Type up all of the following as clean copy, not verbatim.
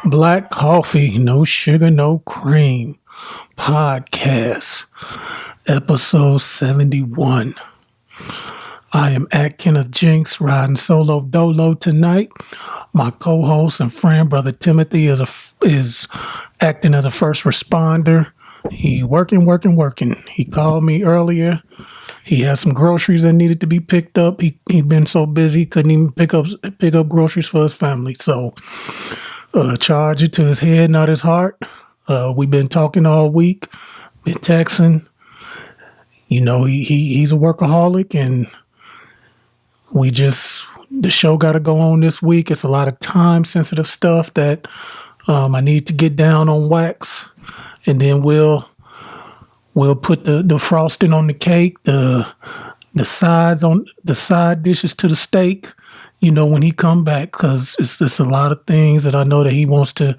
Black Coffee, No Sugar, No Cream podcast, episode 71. I am at Kenneth Jinx, riding solo dolo tonight. My co-host and friend, Brother Timothy, is acting as a first responder. He working. He called me earlier. He had some groceries that needed to be picked up. He'd been so busy, he couldn't even pick up groceries for his family. So charge it to his head, not his heart. We've been talking all week, been texting. You know, he's a workaholic, and the show got to go on this week. It's a lot of time-sensitive stuff that I need to get down on wax, and then we'll put the frosting on the cake, the side dishes to the steak, you know, when he come back, because it's just a lot of things that I know that he wants to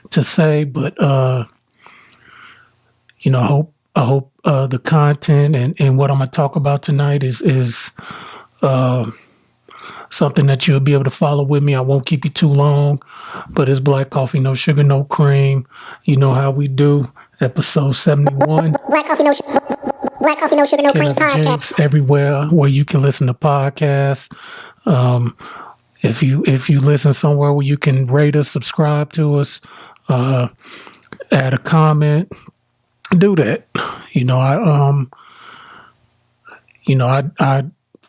say. But you know, I hope the content and what I'm gonna talk about tonight is something that you'll be able to follow with me. I won't keep you too long, but it's Black Coffee, No Sugar, No Cream. You know how we do. Episode 71. Black Coffee, No Sugar, No Cream podcast. Everywhere where you can listen to podcasts. If you listen somewhere where you can rate us, subscribe to us, add a comment, do that. You know,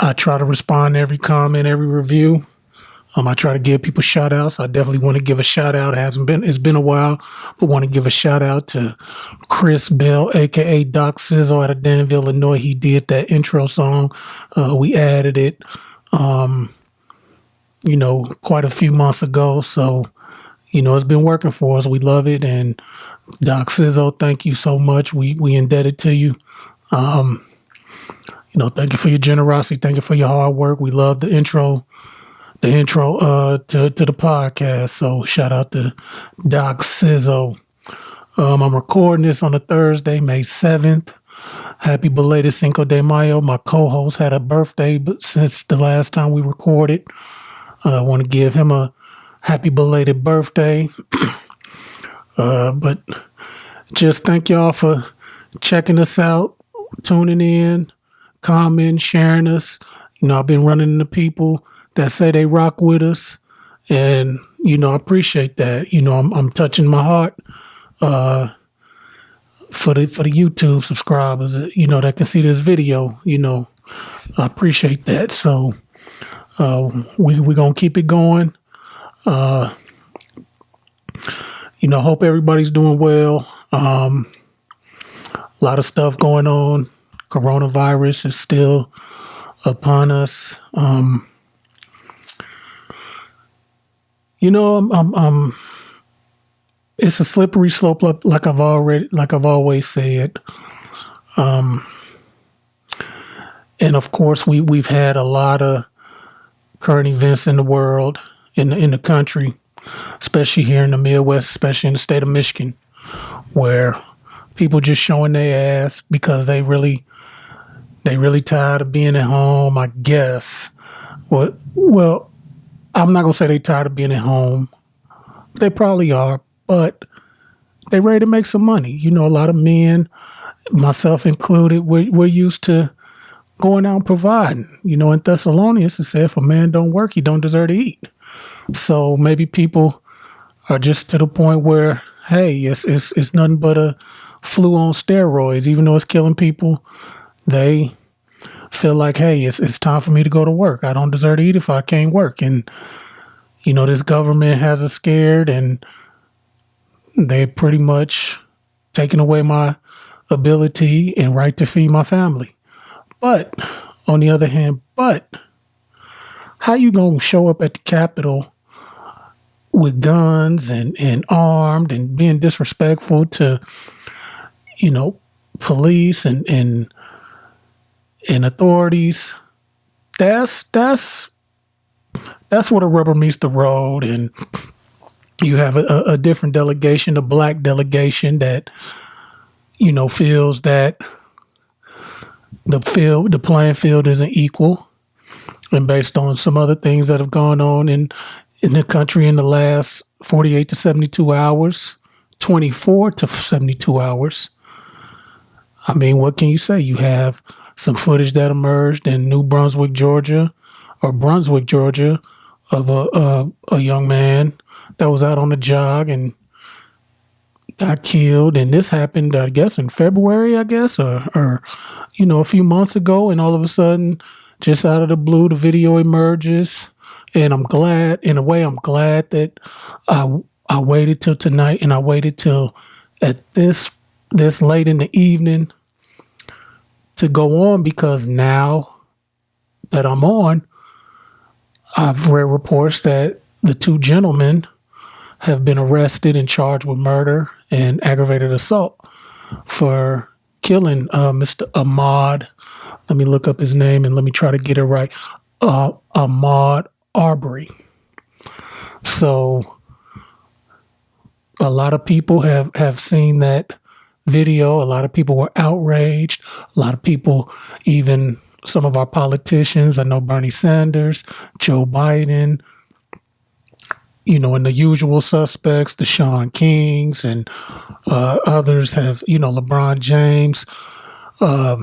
I try to respond to every comment, every review. I try to give people shout outs. I definitely want to give a shout out. It's been a while, but want to give a shout out to Chris Bell, aka Doc Sizzle out of Danville, Illinois. He did that intro song. We added it, you know, quite a few months ago. So, you know, it's been working for us. We love it. And Doc Sizzle, thank you so much. We indebted to you. You know, thank you for your generosity. Thank you for your hard work. We love the intro to the podcast. So shout out to Doc Sizzle. I'm recording this on a Thursday, May 7th. Happy belated Cinco de Mayo. My co-host had a birthday, but since the last time we recorded, I want to give him a happy belated birthday. But just thank y'all for checking us out, tuning in, commenting, sharing us. You know, I've been running into people that say they rock with us, and you know, I appreciate that. You know, I'm touching my heart for the YouTube subscribers, you know, that can see this video. You know, I appreciate that. So we're gonna keep it going. You know, hope everybody's doing well. A lot of stuff going on. Coronavirus is still upon us. You know, it's a slippery slope, like I've always said. And of course, we've had a lot of current events in the world, in the country, especially here in the Midwest, especially in the state of Michigan, where people just showing their ass because they really tired of being at home, I guess. Well, I'm not going to say they tired of being at home. They probably are, but they ready to make some money. You know, a lot of men, myself included, we're used to going out and providing. You know, in Thessalonians, it said, if a man don't work, he don't deserve to eat. So maybe people are just to the point where, hey, it's nothing but a flu on steroids. Even though it's killing people, they feel like, hey, it's time for me to go to work. I don't deserve to eat if I can't work. And, you know, this government has us scared, and they're pretty much taking away my ability and right to feed my family. But on the other hand, how you gonna show up at the Capitol with guns and armed and being disrespectful to, police and authorities? That's where the rubber meets the road. And you have a different delegation, a black delegation that, feels that the playing field isn't equal. And based on some other things that have gone on in the country in the last 48 to 72 hours, 24 to 72 hours, I mean, what can you say? You have some footage that emerged in Brunswick, Georgia, of a young man that was out on a jog and got killed. And this happened, I guess, in February, or a few months ago. And all of a sudden, just out of the blue, the video emerges. And I'm glad that I waited till tonight, and I waited till at this late in the evening to go on, because now that I'm on, I've read reports that the two gentlemen have been arrested and charged with murder and aggravated assault for killing Mr. Ahmaud. Let me look up his name and let me try to get it right. Ahmaud Arbery. So a lot of people have seen that video. A lot of people were outraged. A lot of people, even some of our politicians, I know Bernie Sanders, Joe Biden, and the usual suspects, the Sean Kings, and others have, LeBron James, a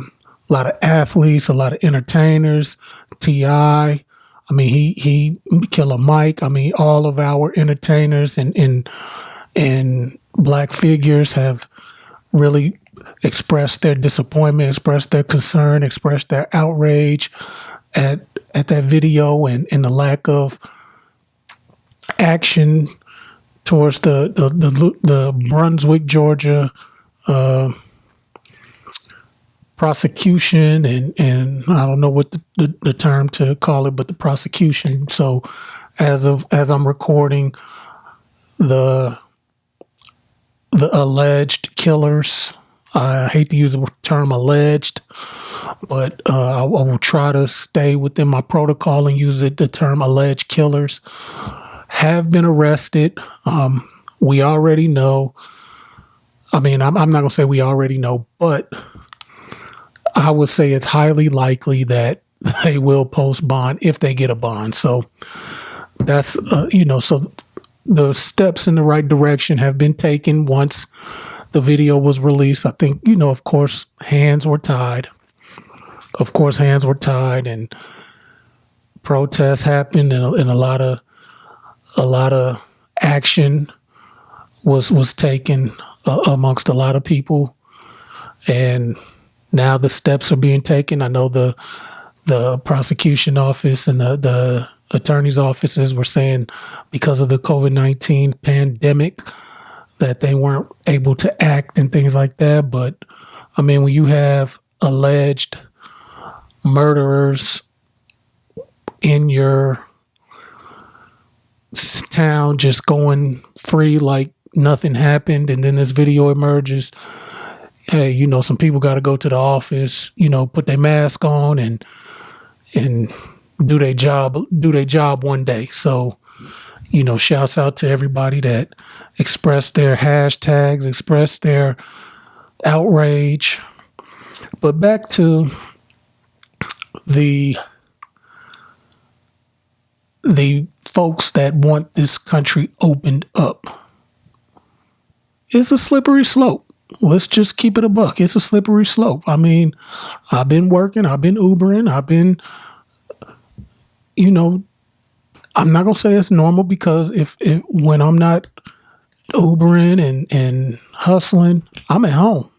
lot of athletes, a lot of entertainers, T.I. I mean, he Killer Mike. I mean, all of our entertainers and black figures have really expressed their disappointment, expressed their concern, expressed their outrage at that video and the lack of action towards the Brunswick, Georgia prosecution and I don't know what the term to call it, but the prosecution. So as I'm recording, the alleged killers, I hate to use the term alleged, but I will try to stay within my protocol and use the term alleged killers, have been arrested. We already know. I mean, I'm not going to say we already know, but I would say it's highly likely that they will post bond if they get a bond. So that's, so the steps in the right direction have been taken once the video was released. I think, of course, hands were tied. And protests happened, and a lot of action was taken amongst a lot of people. And now the steps are being taken. I know the prosecution office and the attorney's offices were saying because of the COVID-19 pandemic that they weren't able to act and things like that. But I mean, when you have alleged murderers in your town just going free like nothing happened, and then this video emerges, hey, some people got to go to the office, put their mask on and do their job one day. So, shouts out to everybody that expressed their hashtags, expressed their outrage. But back to the folks that want this country opened up. It's a slippery slope. Let's just keep it a buck. It's a slippery slope. I mean, I've been working, I've been Ubering, I'm not going to say it's normal, because when I'm not Ubering and hustling, I'm at home.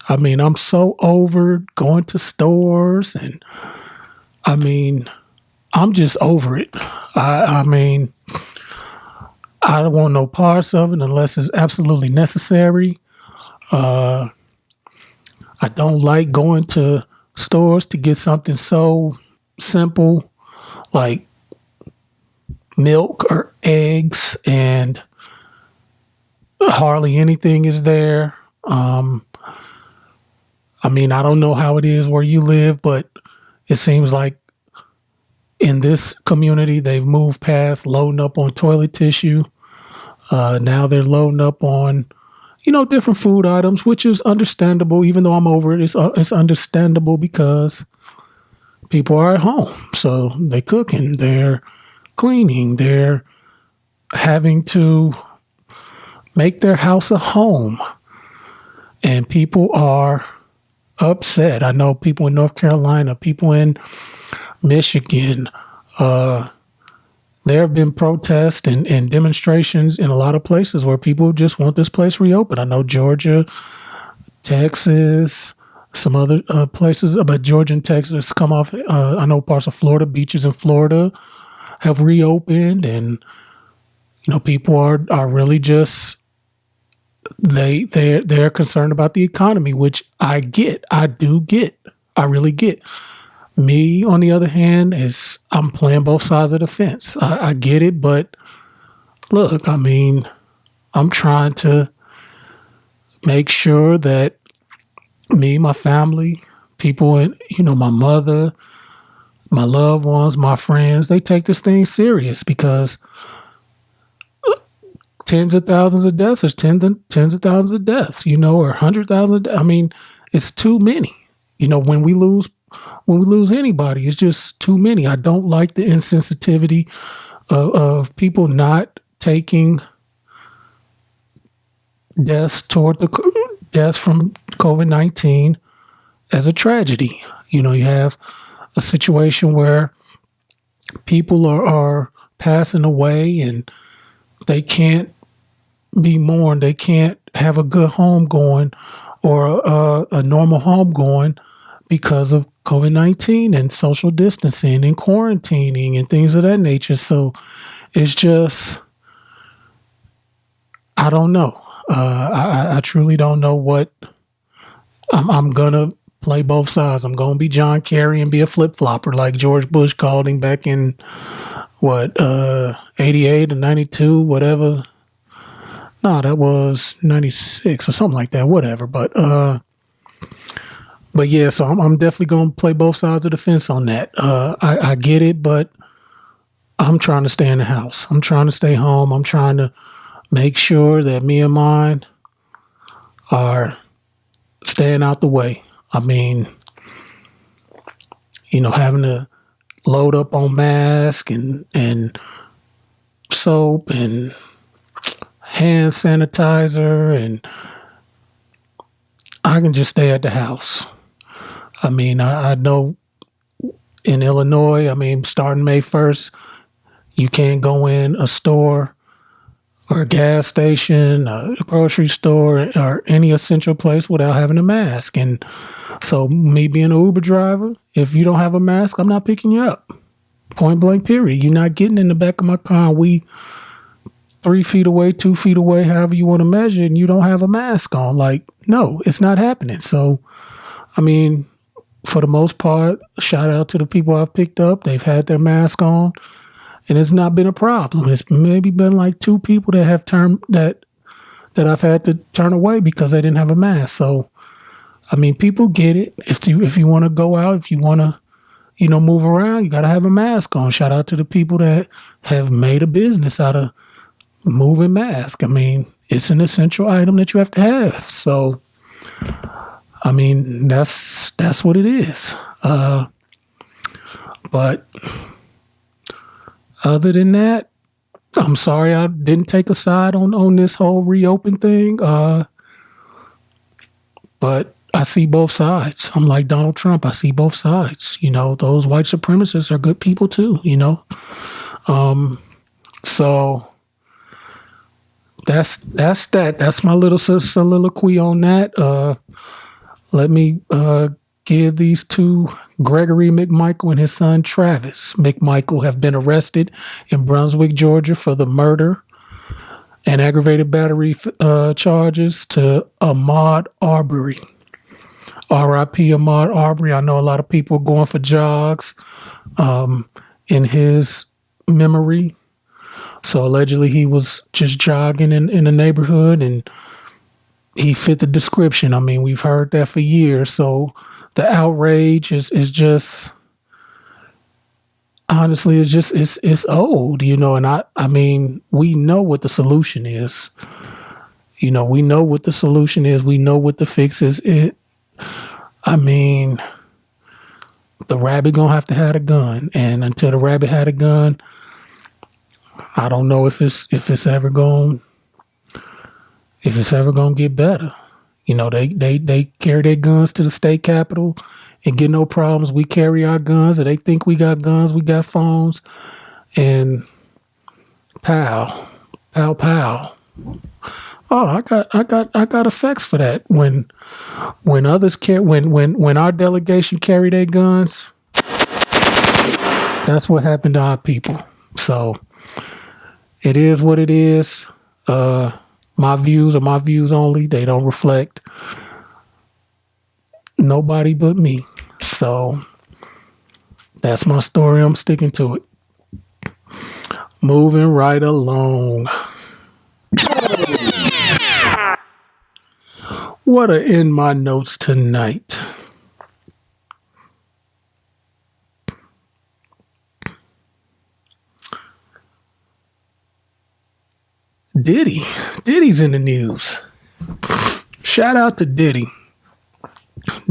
I mean, I'm so over going to stores, and I mean, I'm just over it. I mean, I don't want no parts of it unless it's absolutely necessary. I don't like going to stores to get something so simple like milk or eggs, and hardly anything is there. I mean, I don't know how it is where you live, but it seems like in this community, they've moved past loading up on toilet tissue. Now they're loading up on, different food items, which is understandable. Even though I'm over it, it's understandable because people are at home. So they're cooking, they're cleaning, they're having to make their house a home. And people are upset. I know people in North Carolina, people in Michigan, there have been protests and demonstrations in a lot of places where people just want this place reopened. I know Georgia, Texas, some other places, but Georgia and Texas come off. I know parts of Florida, beaches in Florida have reopened, and people are really just they're concerned about the economy, which I get. I really get. Me, on the other hand, is I'm playing both sides of the fence. I get it, but look, I mean, I'm trying to make sure that me, my family, people, my mother, my loved ones, my friends, they take this thing serious, because tens of thousands of deaths is tens of thousands of deaths, or 100,000. I mean, it's too many. When we lose anybody, it's just too many. I don't like the insensitivity of people not taking deaths from COVID-19 as a tragedy. You have a situation where people are passing away and they can't be mourned. They can't have a good home going or a normal home going because of COVID-19 and social distancing and quarantining and things of that nature. So it's just, I don't know. I truly don't know what I'm going to play both sides. I'm going to be John Kerry and be a flip-flopper like George Bush called him back in 88 and 92, whatever. No, that was 96 or something like that, whatever. But yeah, so I'm definitely going to play both sides of the fence on that. I get it, but I'm trying to stay in the house. I'm trying to stay home. I'm trying to make sure that me and mine are staying out the way. I mean, having to load up on masks and soap and hand sanitizer, and I can just stay at the house. I mean, I know in Illinois, I mean, starting May 1st, you can't go in a store or a gas station, a grocery store, or any essential place without having a mask. And so me being an Uber driver, if you don't have a mask, I'm not picking you up. Point blank, period. You're not getting in the back of my car and we 3 feet away, 2 feet away, however you want to measure, and you don't have a mask on. Like, no, it's not happening. So, I mean, for the most part, shout out to the people I've picked up. They've had their mask on, and it's not been a problem. It's maybe been like 2 people that have that I've had to turn away because they didn't have a mask. So, I mean, people get it. If you want to go out, if you want to, move around, you got to have a mask on. Shout out to the people that have made a business out of moving masks. I mean, it's an essential item that you have to have. So, I mean, that's what it is. But other than that, I'm sorry I didn't take a side on this whole reopen thing. But I see both sides. I'm like Donald Trump. I see both sides. Those white supremacists are good people too, So that's that. That's my little soliloquy on that. Let me give these two, Gregory McMichael and his son Travis McMichael, have been arrested in Brunswick, Georgia for the murder and aggravated battery charges to Ahmaud Arbery. R.I.P. Ahmaud Arbery. I know a lot of people are going for jogs in his memory. So allegedly he was just jogging in the neighborhood and he fit the description. I mean, we've heard that for years. So the outrage is just, honestly, it's old, and I mean, we know what the solution is. We know what the solution is. We know what the fix is. I mean, the rabbit gonna have to have a gun, and until the rabbit had a gun, I don't know if it's ever gonna get better. They carry their guns to the state capitol and get no problems. We carry our guns, or they think we got guns, we got phones, and pow, pow, pow. Oh, I got effects for that. When our delegation carry their guns, that's what happened to our people. So it is what it is. My views are my views only. They don't reflect nobody but me. So that's my story. I'm sticking to it. Moving right along. What are in my notes tonight? Diddy's in the news. Shout out to Diddy.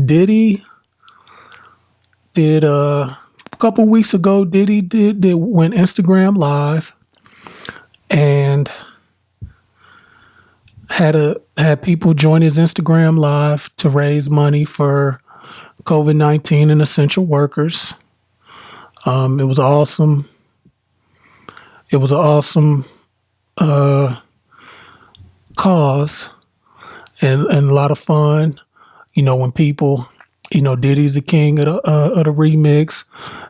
Diddy did a couple weeks ago. Diddy went Instagram live and had people join his Instagram live to raise money for COVID-19 and essential workers. It was awesome. It was an awesome cause and a lot of fun. When people, Diddy's the king of the remix.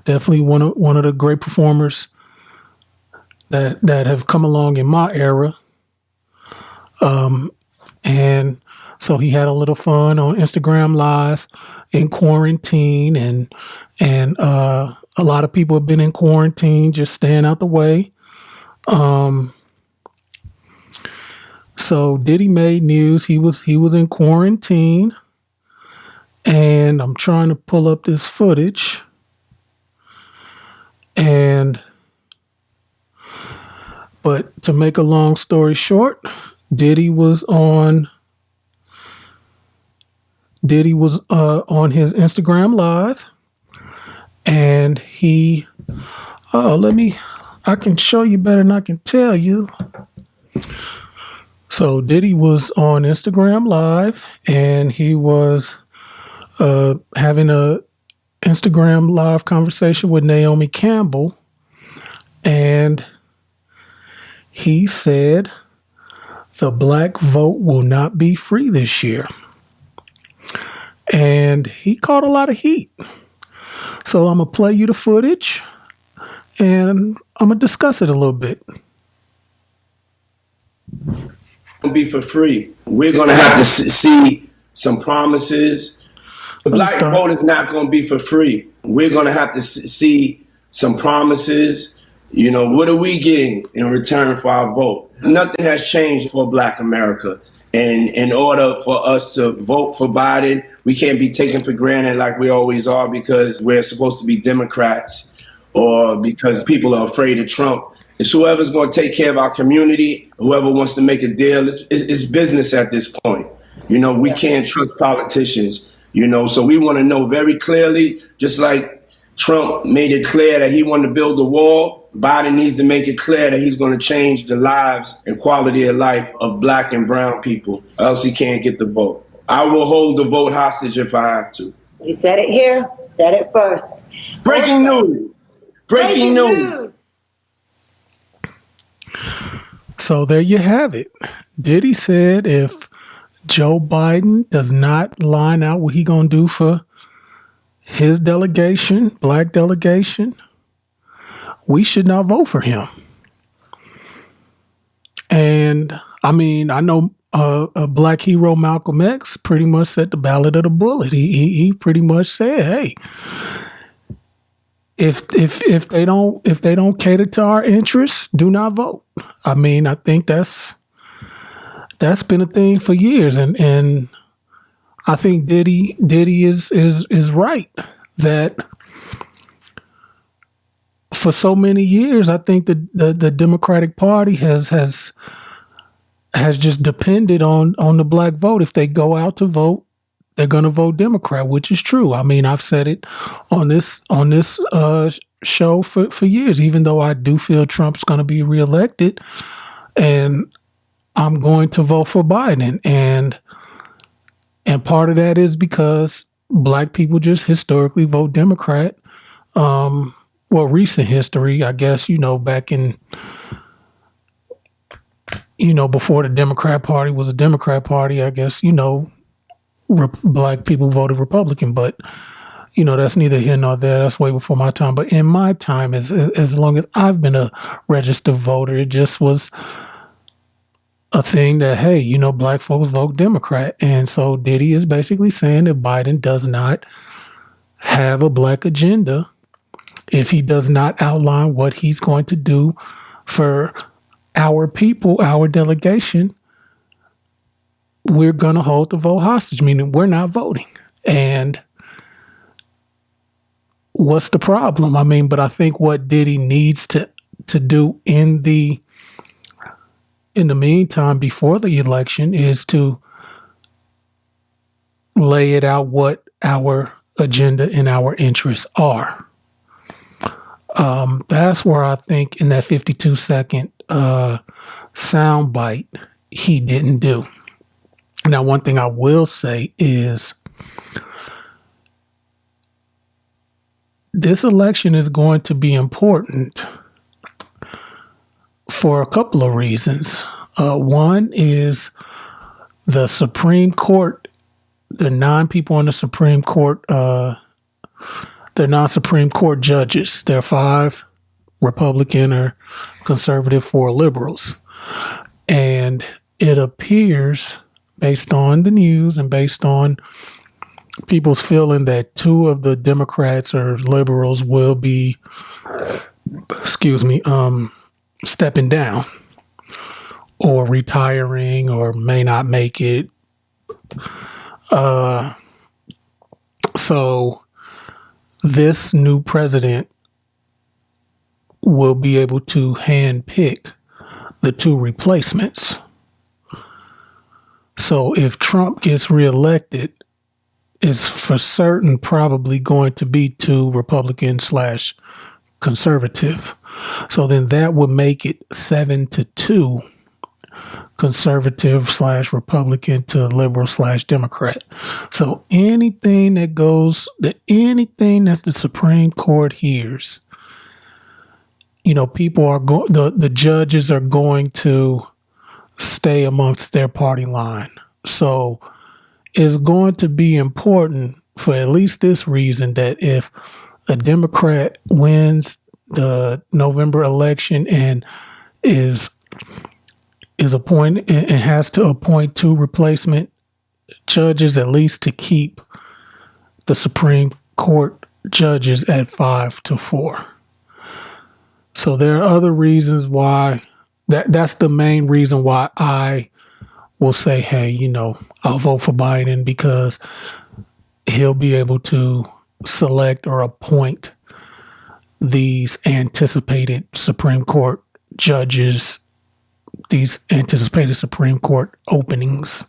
Definitely one of the great performers that have come along in my era. And so he had a little fun on Instagram Live in quarantine, and a lot of people have been in quarantine, just staying out the way. So Diddy made news. He was in quarantine, and I'm trying to pull up this footage. But to make a long story short, Diddy was on his Instagram Live, and I can show you better than I can tell you. So Diddy was on Instagram Live, and he was having a Instagram Live conversation with Naomi Campbell, and he said the black vote will not be free this year. And he caught a lot of heat. So I'm going to play you the footage, and I'm going to discuss it a little bit. Be for free. We're going to have to see some promises. The black vote is not going to be for free. We're going to have to see some promises. What are we getting in return for our vote? Nothing has changed for Black America. And in order for us to vote for Biden, we can't be taken for granted like we always are because we're supposed to be Democrats or because people are afraid of Trump. It's whoever's going to take care of our community, whoever wants to make a deal. It's business at this point. We can't trust politicians, so we want to know very clearly, just like Trump made it clear that he wanted to build a wall, Biden needs to make it clear that he's going to change the lives and quality of life of Black and brown people, or else he can't get the vote. I will hold the vote hostage if I have to. You said it here, said it first. Breaking news. Breaking news. So there you have it. Diddy said if Joe Biden does not line out what he going to do for his delegation, Black delegation, we should not vote for him. And I mean, I know a black hero, Malcolm X, pretty much said the ballot of the bullet. He pretty much said, "Hey, if they don't cater to our interests, do not vote." I mean, I think that's been a thing for years, and I think Diddy is right that for so many years, I think the Democratic Party has just depended on the black vote. If they go out to vote, they're going to vote Democrat, which is true. I mean, I've said it on this show for years, even though I do feel Trump's going to be reelected, and I'm going to vote for Biden. And part of that is because black people just historically vote Democrat. Recent history, I guess, back in, before the Democrat Party was a Democrat Party, I guess, black people voted Republican, but, that's neither here nor there. That's way before my time. But in my time, as long as I've been a registered voter, it just was a thing that, hey, black folks vote Democrat. And so Diddy is basically saying that Biden does not have a black agenda if he does not outline what he's going to do for our people, our delegation. We're going to hold the vote hostage, meaning we're not voting. And what's the problem? I mean, but I think what Diddy needs to do in the meantime, before the election, is to lay it out what our agenda and our interests are. That's where I think in that 52-second soundbite, he didn't do. Now, one thing I will say is this election is going to be important for a couple of reasons. One is the Supreme Court, the 9 people on the Supreme Court, they're non-Supreme Court judges. They're 5 Republican or conservative, 4 liberals. And it appears, based on the news and based on people's feeling, that 2 of the Democrats or liberals will be, stepping down or retiring or may not make it. So this new president will be able to handpick the 2 replacements. So if Trump gets reelected, it's for certain probably going to be 2 Republican/conservative. So then that would make it 7-2 conservative/Republican to liberal/Democrat. So anything that's the Supreme Court hears, people are the judges are going to stay amongst their party line. So it's going to be important for at least this reason, that if a Democrat wins the November election and is appointed and has to appoint 2 replacement judges, at least to keep the Supreme Court judges at 5-4. So there are other reasons why that's the main reason why I will say, hey, I'll vote for Biden, because he'll be able to select or appoint these anticipated Supreme Court judges, these anticipated Supreme Court openings.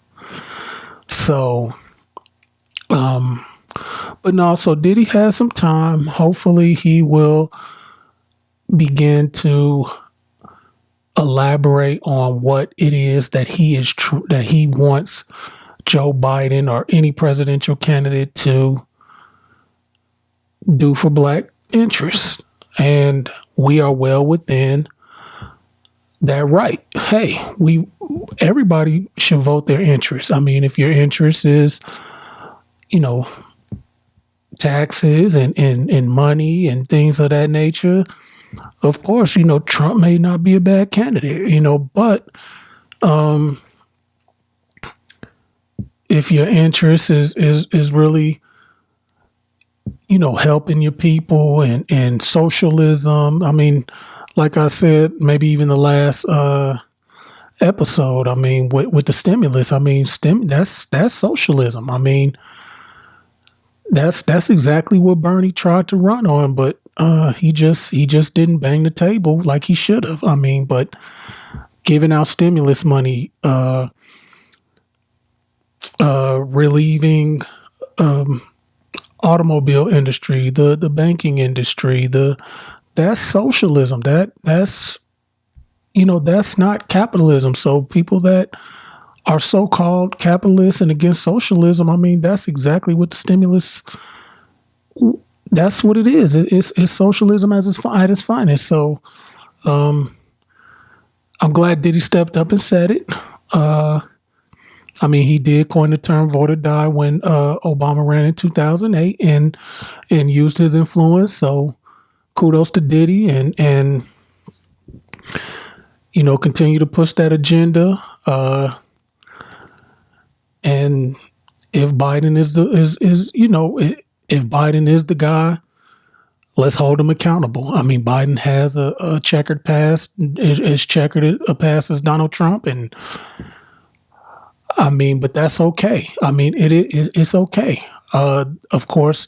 So, but no, so Diddy has some time. Hopefully he will begin to elaborate on what it is that that he wants Joe Biden or any presidential candidate to do for black interests. And we are well within that right. Hey, everybody should vote their interests. I mean, if your interest is, taxes and money and things of that nature, of course, Trump may not be a bad candidate, but if your interest is really, helping your people and socialism. I mean, like I said, maybe even the last episode. I mean, with the stimulus. I mean, that's socialism. I mean, that's exactly what Bernie tried to run on, but he just didn't bang the table like he should have. I mean, but giving out stimulus money, relieving automobile industry, the banking industry, that's socialism. That's not capitalism. So people that are so-called capitalists and against socialism, I mean, that's exactly what the stimulus, that's what it is. It's socialism at its finest. So I'm glad Diddy stepped up and said it. I mean, he did coin the term vote or die when Obama ran in 2008 and used his influence. So kudos to Diddy and continue to push that agenda. And if Biden if Biden is the guy, let's hold him accountable. I mean, Biden has a checkered past, as checkered a past as Donald Trump, and I mean, but that's okay. I mean, it's okay. Of course,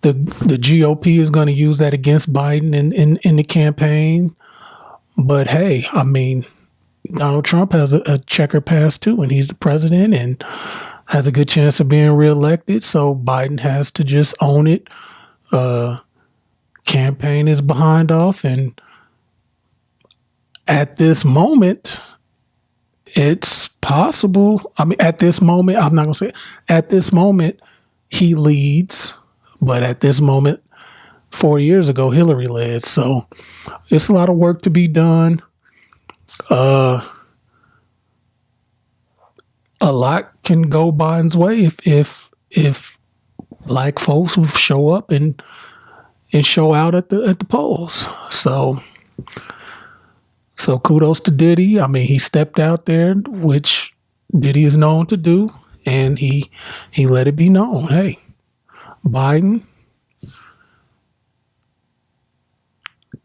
the GOP is going to use that against Biden in the campaign. But hey, I mean, Donald Trump has a checkered past too, and he's the president and has a good chance of being reelected. So Biden has to just own it. Campaign is behind off, and at this moment, it's possible. I mean, at this moment, I'm not going to say at this moment, he leads, but at this moment, 4 years ago, Hillary led. So it's a lot of work to be done. A lot can go Biden's way if black folks will show up and show out at the polls. So kudos to Diddy. I mean, he stepped out there, which Diddy is known to do, and he let it be known. Hey, Biden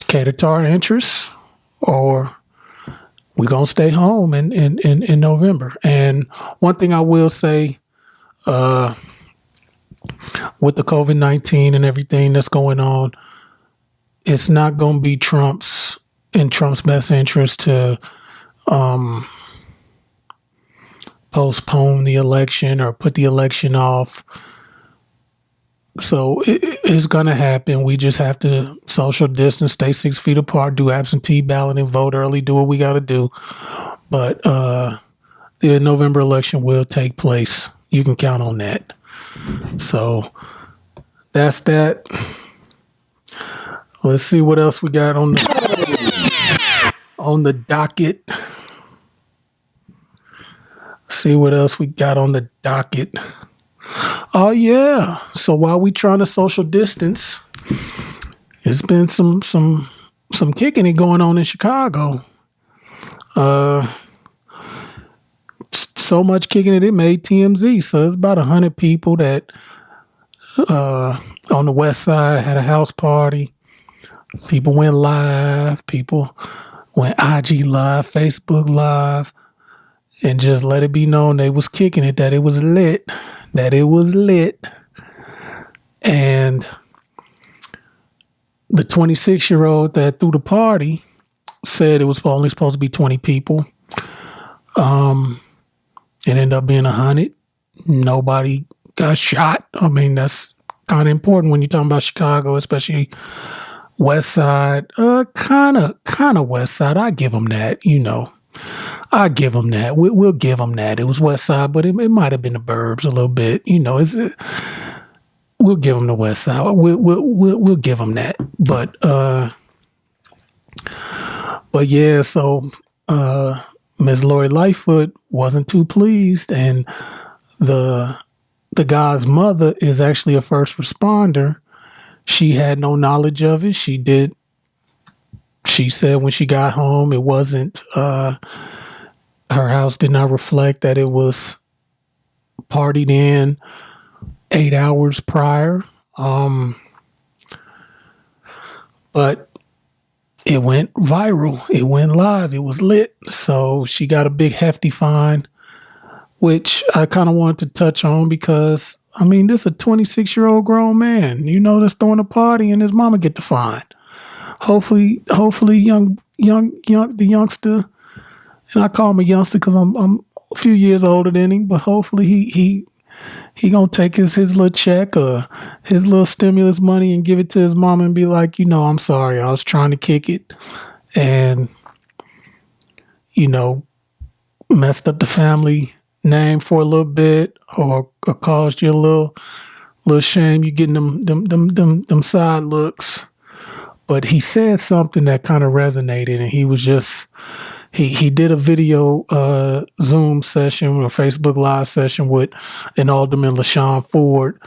cater to our interests, or we're gonna stay home in November. And one thing I will say, with the COVID-19 and everything that's going on, it's not gonna be Trump's best interest to postpone the election or put the election off. So it's going to happen. We just have to social distance, stay 6 feet apart, do absentee ballot and vote early, do what we got to do. But the November election will take place. You can count on that. So that's that. Let's see what else we got on the docket. See what else we got on the docket. Oh yeah. So while we trying to social distance, it's been some kicking it going on in Chicago. So much kicking it made TMZ. So it's about 100 people that on the west side had a house party. People went live. People went IG live, Facebook live, and just let it be known they was kicking it, that it was lit. And the 26-year-old that threw the party said it was only supposed to be 20 people. It ended up being 100. Nobody got shot. I mean, that's kind of important when you're talking about Chicago, especially west side. Kind of west side. I give them that, I give them that. We'll give them that. It was west side, but it might have been the burbs a little bit. We'll give them the west side. We'll give them that. But yeah. So Ms. Lori Lightfoot wasn't too pleased, and the guy's mother is actually a first responder. She had no knowledge of it. She said when she got home, it wasn't, her house did not reflect that it was partied in 8 hours prior. But it went viral. It went live. It was lit. So she got a big hefty fine, which I kind of wanted to touch on because, I mean, this is a 26-year-old grown man, that's throwing a party and his mama get the fine. Hopefully the youngster, and I call him a youngster because I'm a few years older than him, but hopefully he gonna take his little check or his little stimulus money and give it to his mama and be like, I'm sorry, I was trying to kick it and, messed up the family name for a little bit or caused you a little shame. You getting them side looks. But he said something that kind of resonated, and he was just he did a video Zoom session or Facebook Live session with an Alderman LaShawn Ford,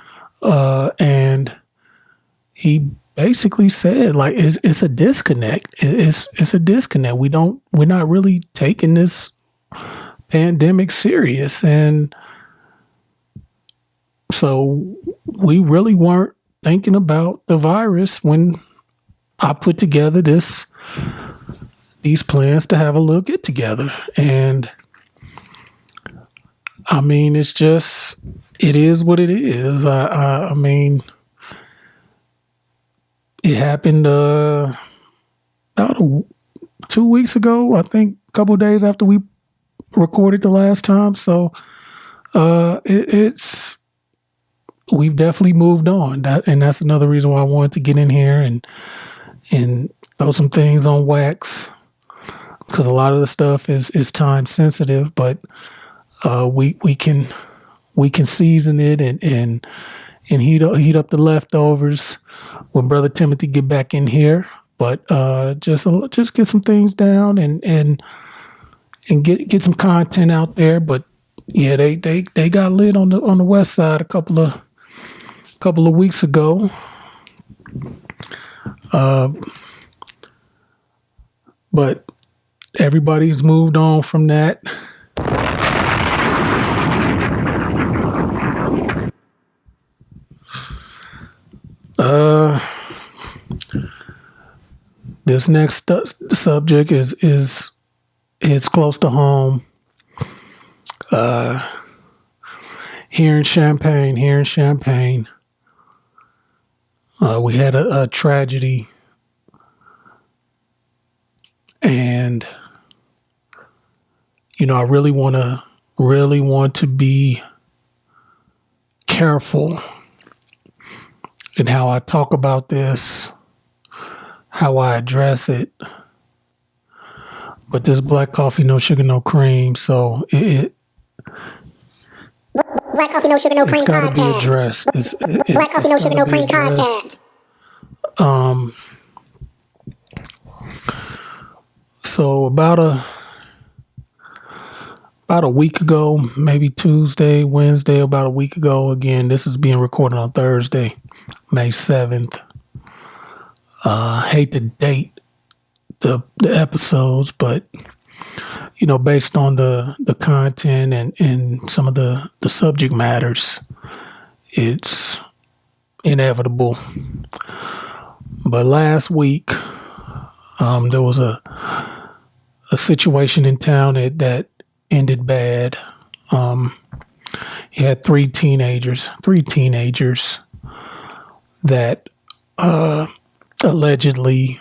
and he basically said like it's a disconnect. It's a disconnect. We're not really taking this pandemic serious, and so we really weren't thinking about the virus when I put together these plans to have a little get together. And I mean, it is what it is. I mean, it happened about 2 weeks ago, I think a couple of days after we recorded the last time. So we've definitely moved on. And that's another reason why I wanted to get in here and throw some things on wax, because a lot of the stuff is time sensitive, but we can season it and heat up the leftovers when Brother Timothy get back in here. But just get some things down and get some content out there. But yeah, they got lit on the west side a couple of weeks ago. But everybody's moved on from that. This next subject is close to home. Here in Champaign, we had a tragedy, and I really want to be careful in how I talk about this, how I address it. But this black coffee, no sugar, no cream, so Black coffee, no sugar, no cream it's got to be podcast. addressed. Black coffee, no sugar, no cream podcast. So about a week ago, maybe Tuesday, Wednesday, about a week ago. Again, this is being recorded on Thursday, May 7th. Hate to date the episodes, but based on the content and some of the subject matters, it's inevitable. But last week, there was a situation in town that ended bad. You had three teenagers that allegedly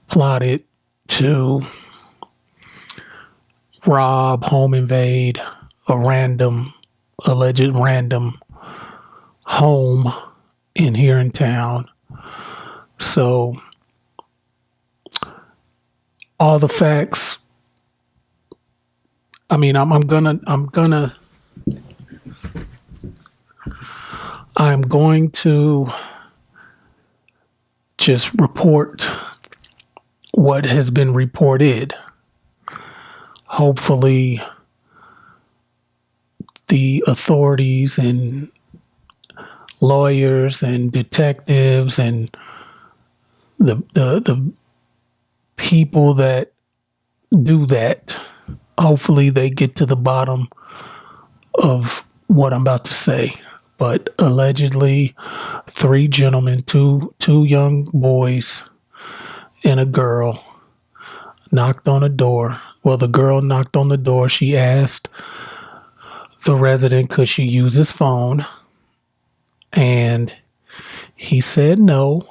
plotted to rob, home invade a alleged random home here in town. So all the facts, I mean, I'm going to just report what has been reported. Hopefully the authorities and lawyers and detectives and the people that do that, hopefully they get to the bottom of what I'm about to say. But allegedly, three gentlemen, two young boys and a girl, knocked on a door. Well, the girl knocked on the door. She asked the resident, could she use his phone? And he said no.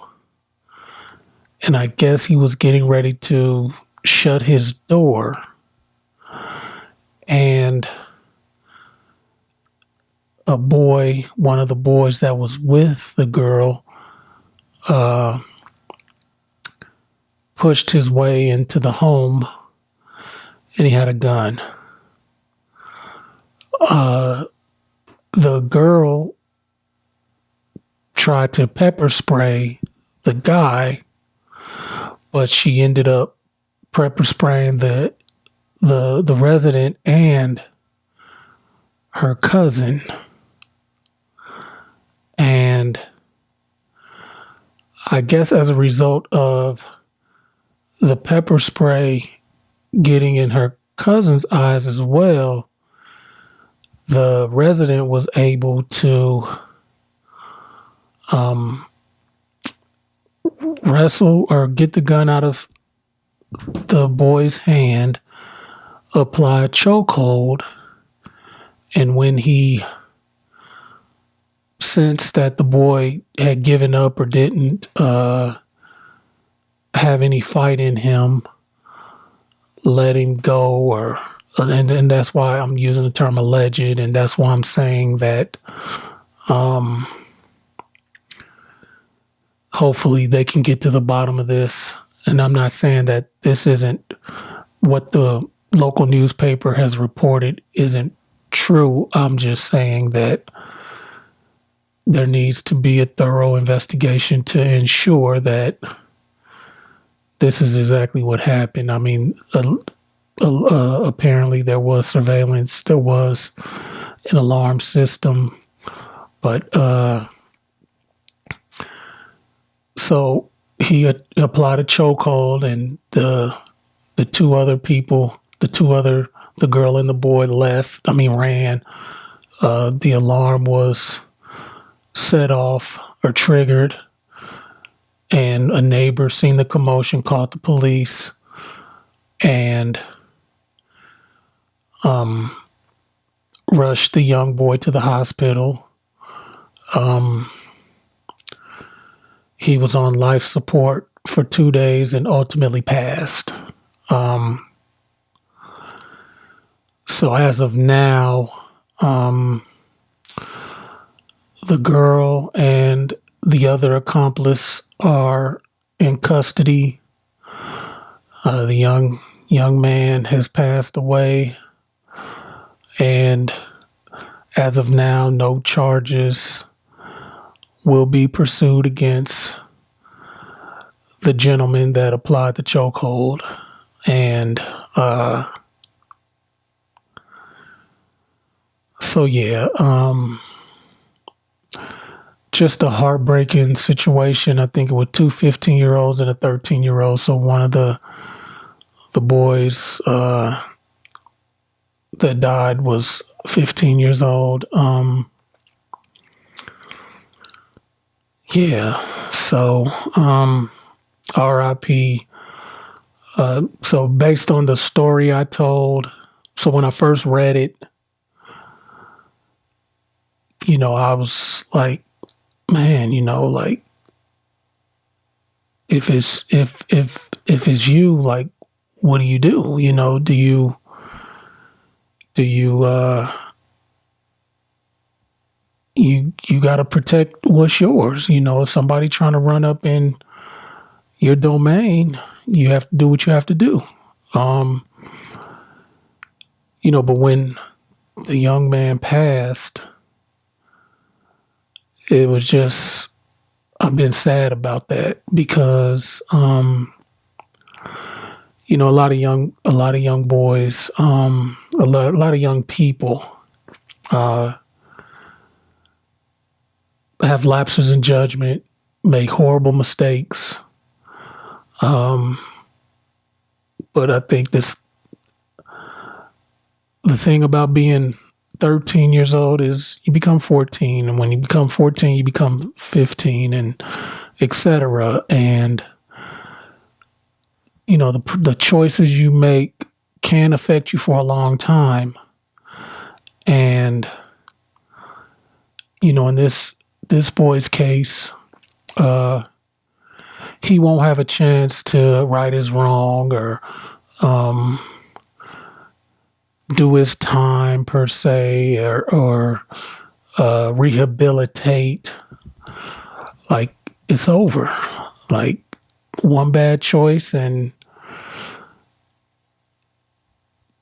And I guess he was getting ready to shut his door. And a boy, one of the boys that was with the girl, pushed his way into the home, and he had a gun. The girl tried to pepper spray the guy, but she ended up pepper spraying the resident and her cousin. And I guess as a result of the pepper spray getting in her cousin's eyes as well, the resident was able to wrestle or get the gun out of the boy's hand, apply a chokehold, and when he sensed that the boy had given up or didn't have any fight in him, let him go, and that's why I'm using the term alleged, and that's why I'm saying that hopefully they can get to the bottom of this. And I'm not saying that this isn't what the local newspaper has reported isn't true. I'm just saying that there needs to be a thorough investigation to ensure that this is exactly what happened. I mean, apparently there was surveillance, there was an alarm system, but so he applied a chokehold, and the two other people, the girl and the boy ran. The alarm was set off or triggered, and a neighbor seen the commotion, called the police, and rushed the young boy to the hospital. He was on life support for 2 days and ultimately passed. So as of now, the girl and the other accomplice are in custody. The young man has passed away, and as of now, no charges will be pursued against the gentleman that applied the chokehold. And so yeah, just a heartbreaking situation. I think it was two 15-year-olds and a 13-year-old. So one of the boys that died was 15 years old. Yeah, so RIP. So based on the story I told, so when I first read it, I was like, man, like if it's you, like, what do you do? You got to protect what's yours. If somebody trying to run up in your domain, you have to do what you have to do. But when the young man passed, it was just, I've been sad about that because, a lot of young boys, a lot of young people, have lapses in judgment, make horrible mistakes. But I think the thing about being 13 years old is you become 14. And when you become 14, you become 15 and etc. And, you know, the choices you make can affect you for a long time. And, you know, in this boy's case, he won't have a chance to right his wrong or do his time per se or rehabilitate. Like, it's over. Like, one bad choice and,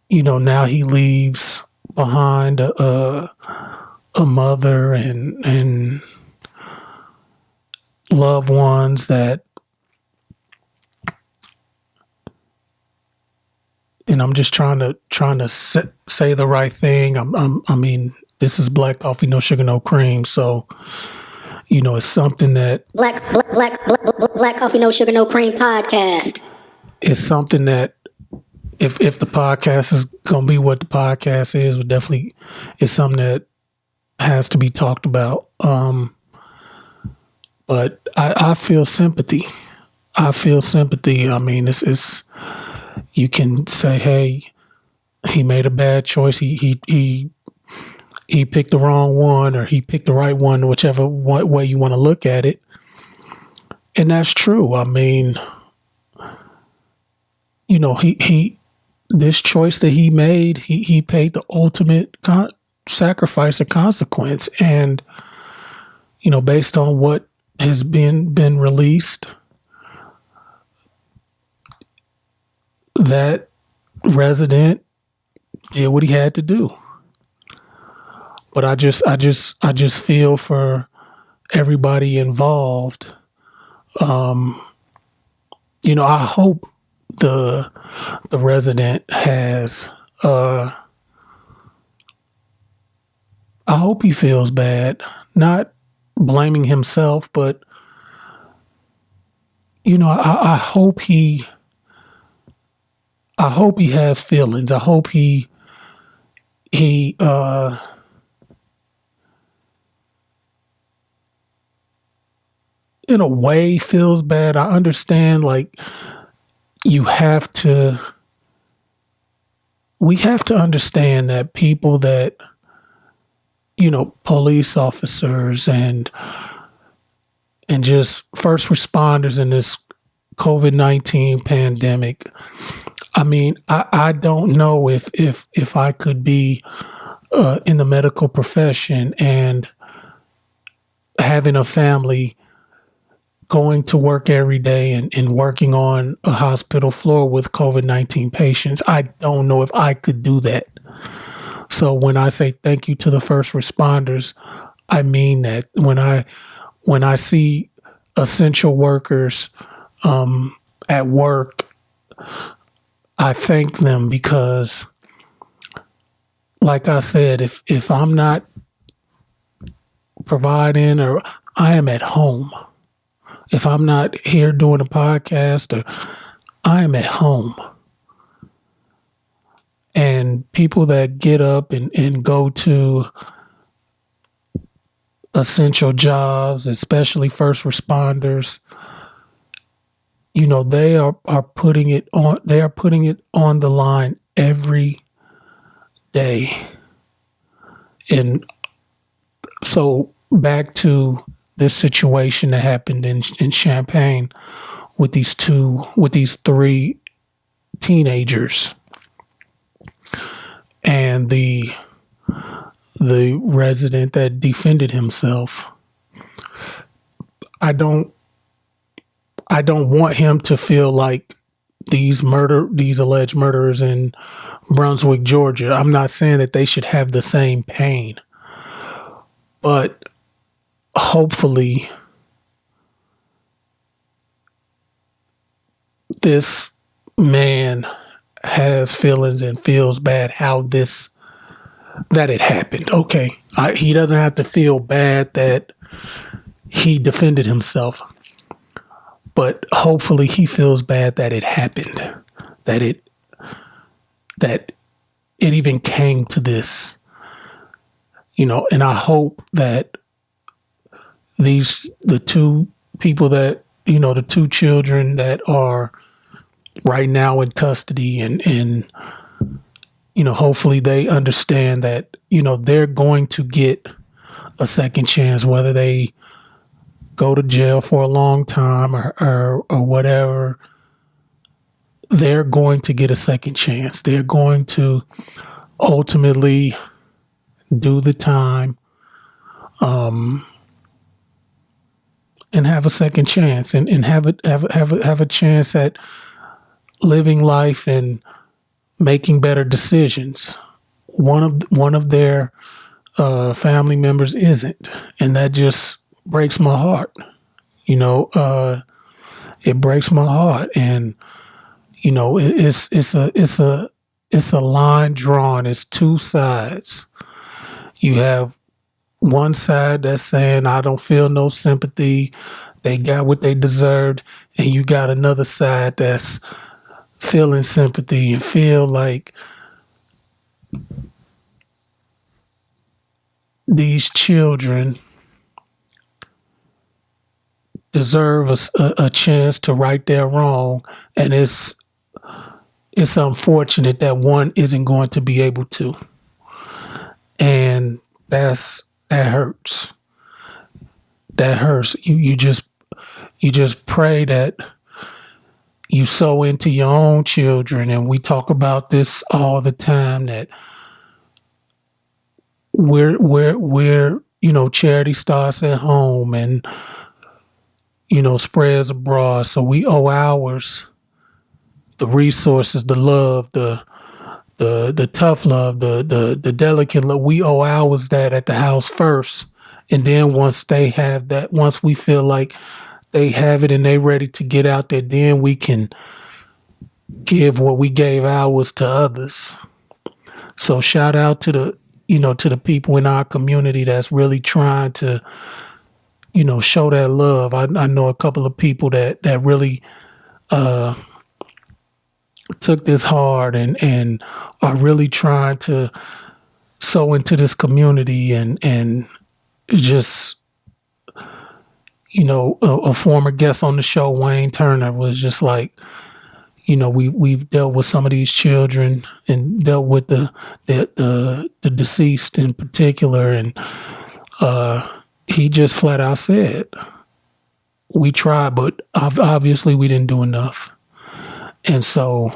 you know, now he leaves behind a mother and loved ones that, and I'm just trying to say the right thing. I mean, this is Black Coffee, No Sugar, No Cream. So, you know, it's something that Black Coffee, No Sugar, No Cream podcast. It's something that if the podcast is gonna be what the podcast is, definitely it's something that has to be talked about. But I feel sympathy. I mean, it's you can say, hey, he made a bad choice. He picked the wrong one, or he picked the right one, whichever way you want to look at it. And that's true. I mean, you know, this choice that he made, he paid the ultimate sacrifice or consequence. And, you know, based on what has been released, that resident did what he had to do. But I just feel for everybody involved. You know, I hope the resident has I hope he feels bad, not blaming himself, but, you know, I hope he has feelings. I hope he in a way feels bad. I understand, like, we have to understand that people that, you know, police officers and just first responders in this COVID-19 pandemic. I mean, I don't know if I could be in the medical profession and having a family, going to work every day and working on a hospital floor with COVID-19 patients. I don't know if I could do that. So when I say thank you to the first responders, I mean that. When I see essential workers at work, I thank them because, like I said, if I'm not providing, or I am at home, if I'm not here doing a podcast, or I am at home. And people that get up and go to essential jobs, especially first responders, you know, they are putting it on the line every day. And so back to this situation that happened in Champaign with these three teenagers and the resident that defended himself. I don't want him to feel like these alleged murderers in Brunswick, Georgia. I'm not saying that they should have the same pain, but hopefully this man has feelings and feels bad that it happened. Okay, he doesn't have to feel bad that he defended himself, but hopefully he feels bad that it happened, that it even came to this. and I hope that the two people that, the two children that are right now in custody and hopefully they understand that, they're going to get a second chance, whether they go to jail for a long time or whatever. They're going to get a second chance. They're going to ultimately do the time, and have a second chance and have a chance at living life and making better decisions. One of their family members isn't, and that just breaks my heart. It breaks my heart, and it's a line drawn. It's two sides. You have one side that's saying, I don't feel no sympathy. They got what they deserved. And you got another side that's feeling sympathy and feel like these children deserve a chance to right their wrong. And it's unfortunate that one isn't going to be able to. And that hurts. That hurts. You just pray that you sow into your own children, and we talk about this all the time, that we're charity starts at home and spreads abroad. So we owe ours the resources, the love, the tough love, the delicate love. We owe ours that at the house first. And then once they have that, once we feel like they have it and they ready to get out there, then we can give what we gave ours to others. So shout out to the people in our community that's really trying to, show that love. I know a couple of people that really took this hard and are really trying to sow into this community and just, a former guest on the show, Wayne Turner, was just like, we've dealt with some of these children and dealt with the deceased in particular. And he just flat out said, we tried, but obviously we didn't do enough. And so,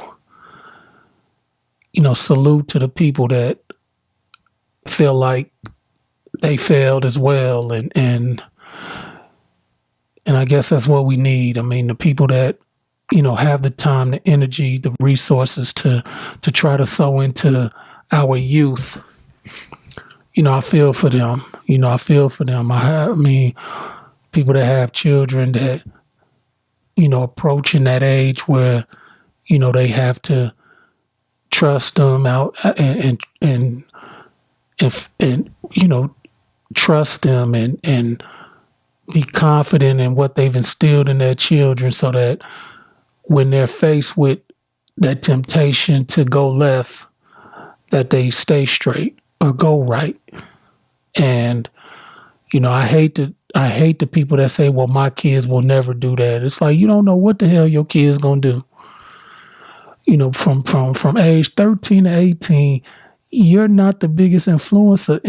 salute to the people that feel like they failed as well. And I guess that's what we need. I mean, the people that, have the time, the energy, the resources to try to sow into our youth. I feel for them. I feel for them. I mean, people that have children that, approaching that age where, they have to trust them out and trust them and be confident in what they've instilled in their children, so that when they're faced with that temptation to go left, that they stay straight or go right. And, I hate the people that say, well, my kids will never do that. It's like, you don't know what the hell your kid's going to do. From age 13 to 18, you're not the biggest influencer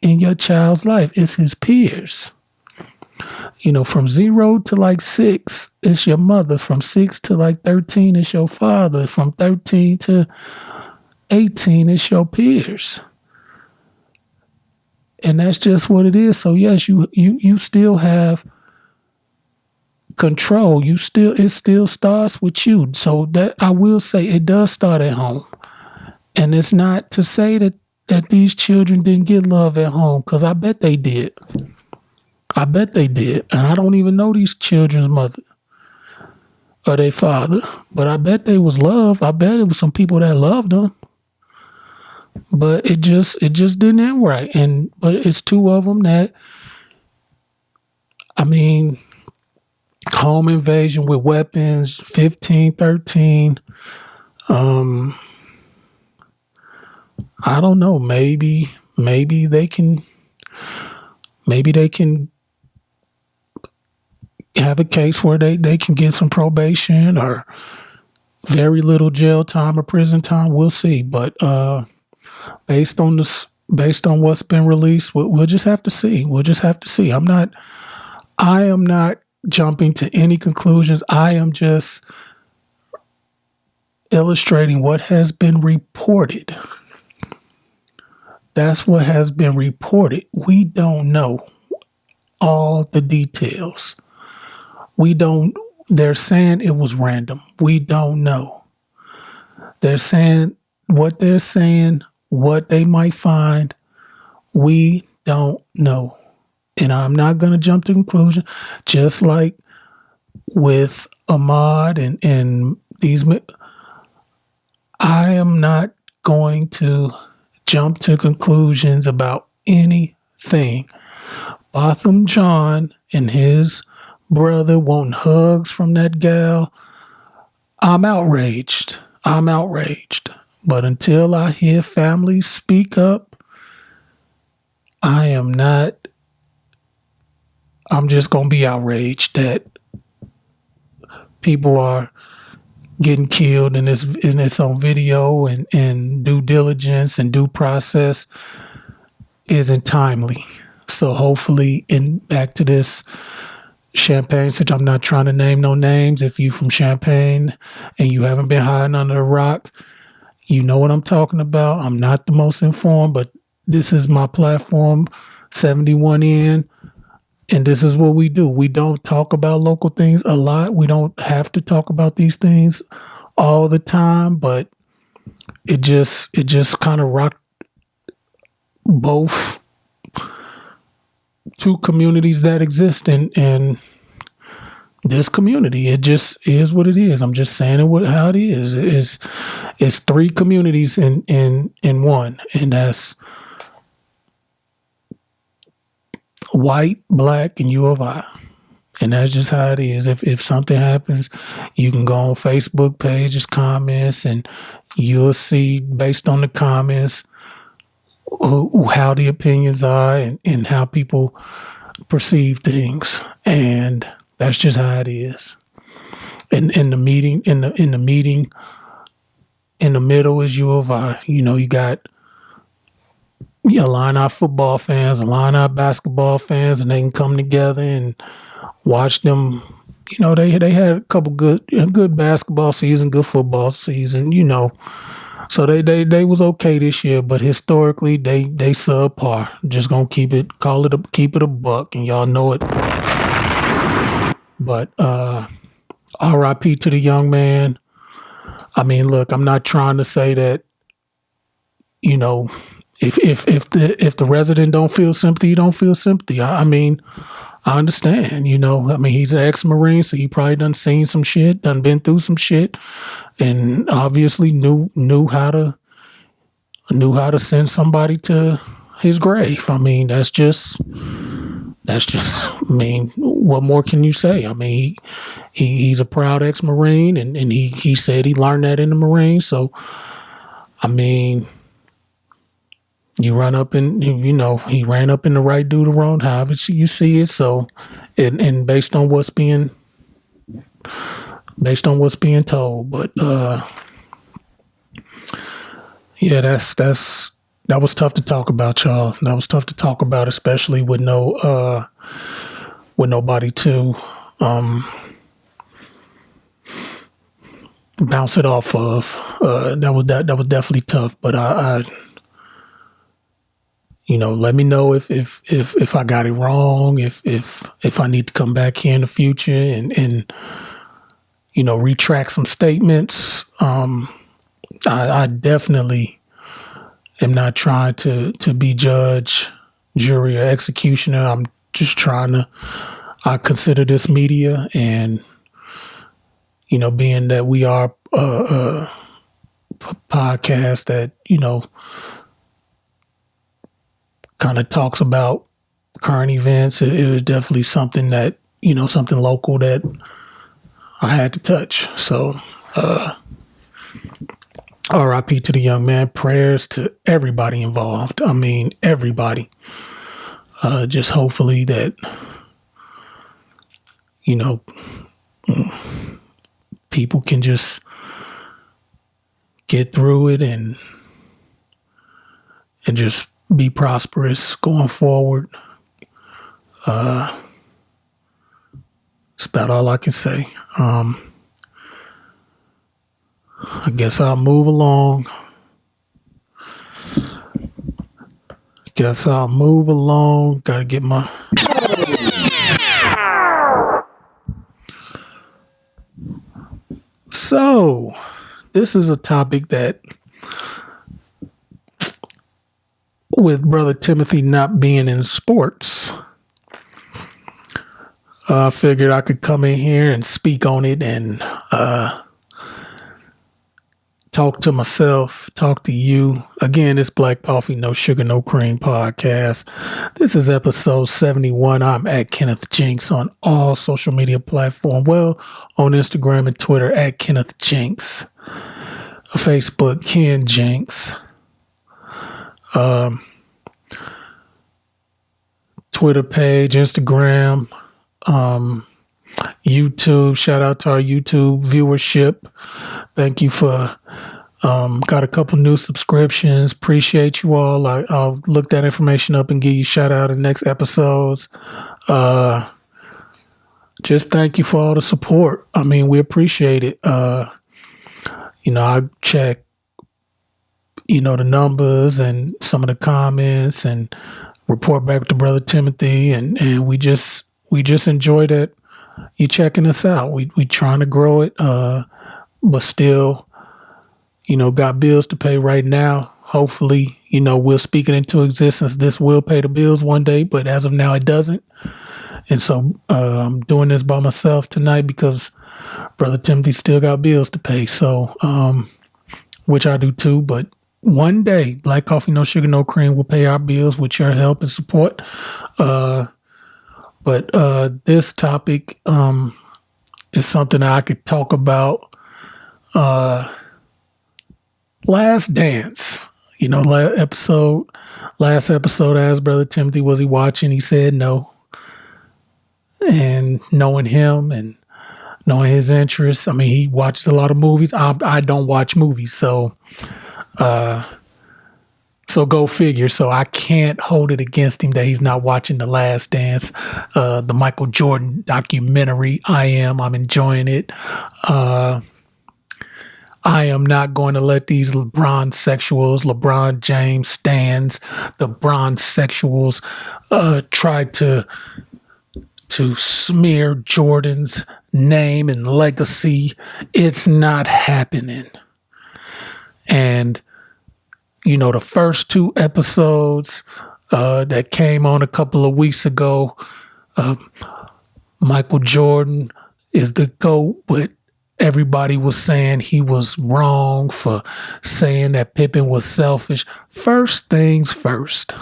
in your child's life. It's his peers. From 0 to like 6, it's your mother. From 6 to like 13, it's your father. From 13 to 18, it's your peers. And that's just what it is. So yes, you still have control. It still starts with you. So that I will say it does start at home. And it's not to say that these children didn't get love at home, because I bet they did. I bet they did. And I don't even know these children's mother or their father, but I bet they was love. I bet it was some people that loved them. But it just didn't end right. But it's two of them that, I mean, home invasion with weapons, 15, 13. I don't know, maybe maybe they can have a case where they can get some probation or very little jail time or prison time. We'll see. But based on what's been released, we'll just have to see. We'll just have to see. I am not jumping to any conclusions. I am just illustrating what has been reported. That's what has been reported. We don't know all the details. They're saying it was random. We don't know. They're saying, what they might find, we don't know. And I'm not going to jump to conclusion, just like with Ahmaud and these. I am not going to jump to conclusions about anything. Botham John and his brother wanting hugs from that gal. I'm outraged. But until I hear families speak up, I'm just going to be outraged that people are getting killed in this on video, and due diligence and due process isn't timely. So hopefully, back to this Champaign, since I'm not trying to name no names, if you from Champaign and you haven't been hiding under a rock, you know what I'm talking about. I'm not the most informed, but this is my platform, 71N. And this is what we do. We don't talk about local things a lot. We don't have to talk about these things all the time, but it just kind of rocked both two communities that exist in this community. It just is what it is. I'm just saying it how it is. It's three communities in one, and that's white, black, and U of I. And that's just how it is. If something happens, you can go on Facebook pages, comments, and you'll see based on the comments how the opinions are and how people perceive things. And that's just how it is. And in the meeting, in the meeting, in the middle is U of I. You know, you got Illini football fans, Illini basketball fans, and they can come together and watch them. You know, they had a couple good basketball season, good football season, you know. So they was okay this year, but historically they subpar. Just gonna keep it a buck, and y'all know it. But R.I.P. to the young man. I mean, look, I'm not trying to say that, you know, if the resident don't feel sympathy, you don't feel sympathy. I mean, I understand, you know. I mean, he's an ex-Marine, so he probably done seen some shit, done been through some shit, and obviously knew how to send somebody to his grave. I mean, that's just. I mean, what more can you say? I mean, he's a proud ex-Marine, and he said he learned that in the Marines. So, I mean, you run up and, you know, he ran up in the right dude the wrong, however you see it. So, and based on what's being told, but yeah, that was tough to talk about, y'all. That was tough to talk about, especially with nobody to bounce it off of. That was definitely tough. But I you know, let me know if I got it wrong, if I need to come back here in the future and you know, retract some statements. I definitely am not trying to be judge, jury, or executioner. I'm just I consider this media, and, you know, being that we are a podcast that, you know, kind of talks about current events, it was definitely something that, you know, something local that I had to touch. So, RIP to the young man. Prayers to everybody involved. I mean, everybody. Just hopefully that, you know, people can just get through it and just be prosperous going forward. That's about all I can say. I guess I'll move along. Gotta get my... So, this is a topic that, with Brother Timothy not being in sports, I figured I could come in here and speak on it and talk to myself, talk to you. Again, it's Black Coffee, No Sugar, No Cream podcast. This is episode 71. I'm at Kenneth Jinx on all social media platforms. Well, on Instagram and Twitter at Kenneth Jinx. Facebook, Ken Jinx. Twitter page, Instagram, YouTube. Shout out to our YouTube viewership. Thank you for got a couple new subscriptions. Appreciate you all. I'll look that information up and give you a shout out in next episodes. Just thank you for all the support. I mean, we appreciate it. I check, the numbers and some of the comments and report back to Brother Timothy, and we just enjoy that you checking us out. We trying to grow it, but still, got bills to pay right now. Hopefully, we'll speak it into existence. This will pay the bills one day, but as of now, it doesn't. And so I'm doing this by myself tonight because Brother Timothy still got bills to pay. So, which I do too, but one day, Black Coffee, No Sugar, No Cream will pay our bills with your help and support. But this topic is something I could talk about. Last Dance. Last episode, I asked Brother Timothy, was he watching? He said no. And knowing him and knowing his interests, I mean, he watches a lot of movies. I don't watch movies, so go figure. So I can't hold it against him that he's not watching The Last Dance, the Michael Jordan documentary. I'm enjoying it. I am not going to let these LeBron James stans, the Bron sexuals, try to smear Jordan's name and legacy. It's not happening. And, the first two episodes that came on a couple of weeks ago, Michael Jordan is the GOAT, but everybody was saying he was wrong for saying that Pippen was selfish. First things first.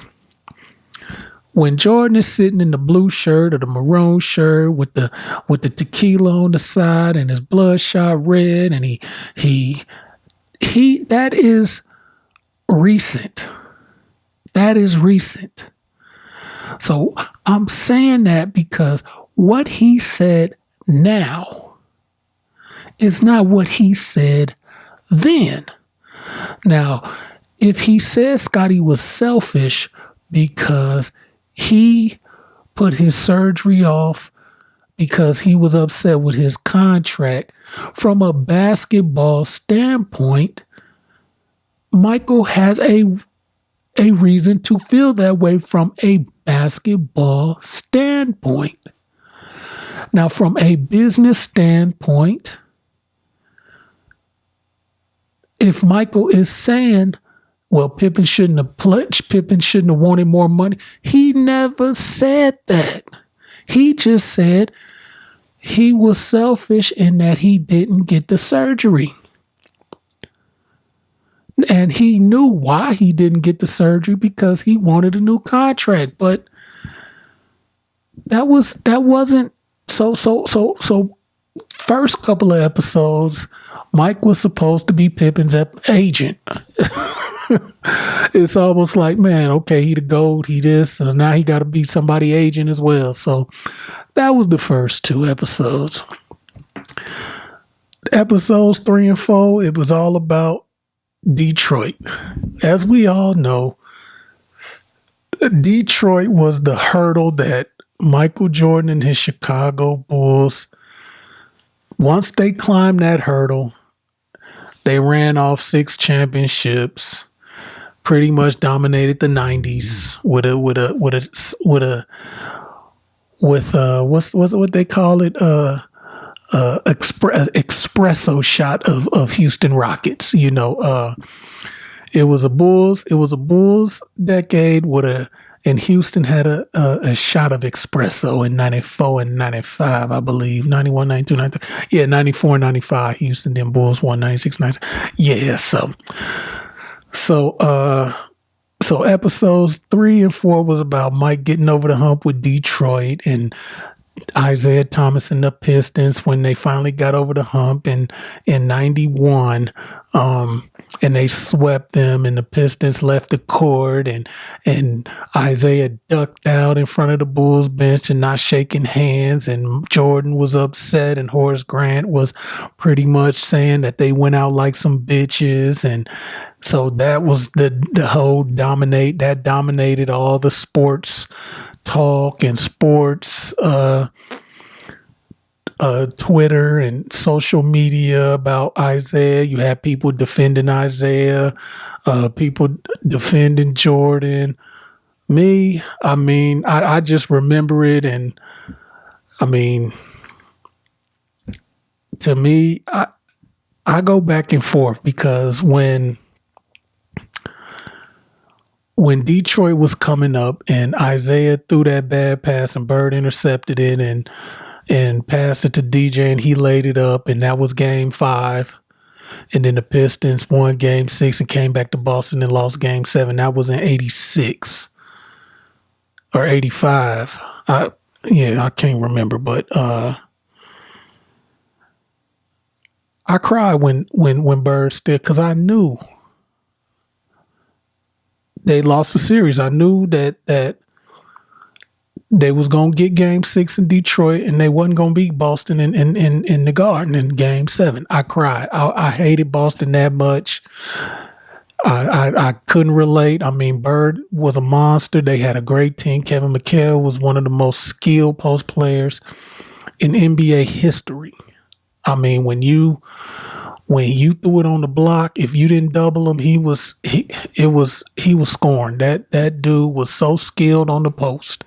When Jordan is sitting in the blue shirt or the maroon shirt with the tequila on the side and his bloodshot red, and he that is recent. That is recent. So I'm saying that because what he said now is not what he said then. Now, if he said Scotty was selfish because he put his surgery off because he was upset with his contract, from a basketball standpoint, Michael has a reason to feel that way from a basketball standpoint. Now, from a business standpoint, if Michael is saying, well, Pippen shouldn't have pledged, Pippen shouldn't have wanted more money, he never said that. He just said he was selfish in that he didn't get the surgery. And he knew why he didn't get the surgery, because he wanted a new contract. But that wasn't so first couple of episodes Mike was supposed to be Pippen's agent. It's almost like, man, okay, he the GOAT, he this, so now he got to be somebody's agent as well. So that was the first 2 episodes. Episodes 3 and 4, it was all about Detroit. As we all know, Detroit was the hurdle that Michael Jordan and his Chicago Bulls, once they climbed that hurdle, they ran off 6 championships, pretty much dominated the 90s with what they call it, espresso shot of Houston Rockets. You know, it was a Bulls decade and Houston had a shot of espresso in 94 and 95, I believe. 91, 92, 93. Yeah, 94 and 95. Houston, then Bulls won 96, 97. Yeah, so episodes 3 and 4 was about Mike getting over the hump with Detroit and Isaiah Thomas and the Pistons when they finally got over the hump in 91. And they swept them, and the Pistons left the court, and Isaiah ducked out in front of the Bulls bench and not shaking hands, and Jordan was upset, and Horace Grant was pretty much saying that they went out like some bitches, and so that was the whole dominated all the sports talk and sports Twitter and social media about Isaiah. You had people defending Isaiah, people defending Jordan. I just remember it, and I mean, to me, I go back and forth because when Detroit was coming up and Isaiah threw that bad pass and Bird intercepted it and passed it to DJ and he laid it up, and that was game 5. And then the Pistons won game 6 and came back to Boston and lost game 7. That was in 86 or 85. I can't remember, but I cried when Bird still, because I knew they lost the series. I knew that they was going to get game 6 in Detroit and they wasn't going to beat Boston in the Garden in game 7. I cried. I hated Boston that much. I couldn't relate. I mean, Bird was a monster. They had a great team. Kevin McHale was one of the most skilled post players in NBA history. I mean, when you threw it on the block, if you didn't double him, he was scoring. That dude was so skilled on the post.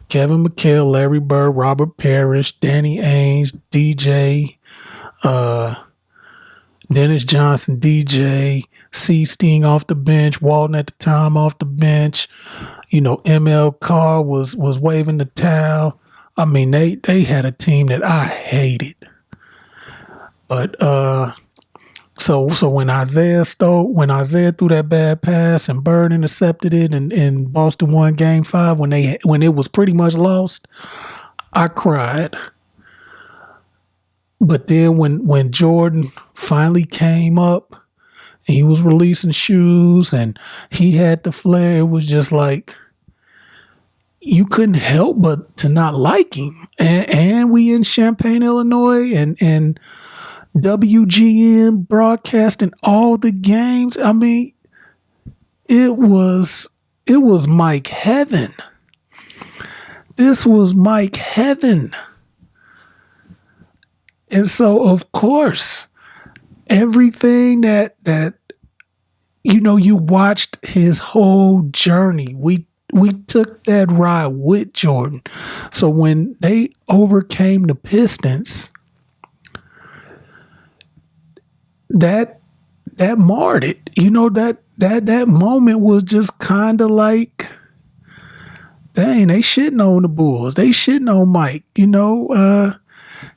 Kevin McHale, Larry Bird, Robert Parrish, Danny Ainge, DJ, Dennis Johnson, DJ, C. Sting off the bench, Walton at the time off the bench. You know, ML Carr was waving the towel. I mean, they had a team that I hated. But so when Isaiah threw that bad pass and Bird intercepted it and Boston won game 5 when it was pretty much lost, I cried. But then when Jordan finally came up and he was releasing shoes and he had the flair, it was just like you couldn't help but to not like him. And we in Champaign, Illinois, and WGN broadcasting all the games. I mean, it was Mike heaven. This was Mike heaven. And so, of course, everything that you watched his whole journey. We took that ride with Jordan. So when they overcame the Pistons, that marred it. You know, that moment was just kind of like, dang, they shitting on the Bulls. They shitting on Mike. You know,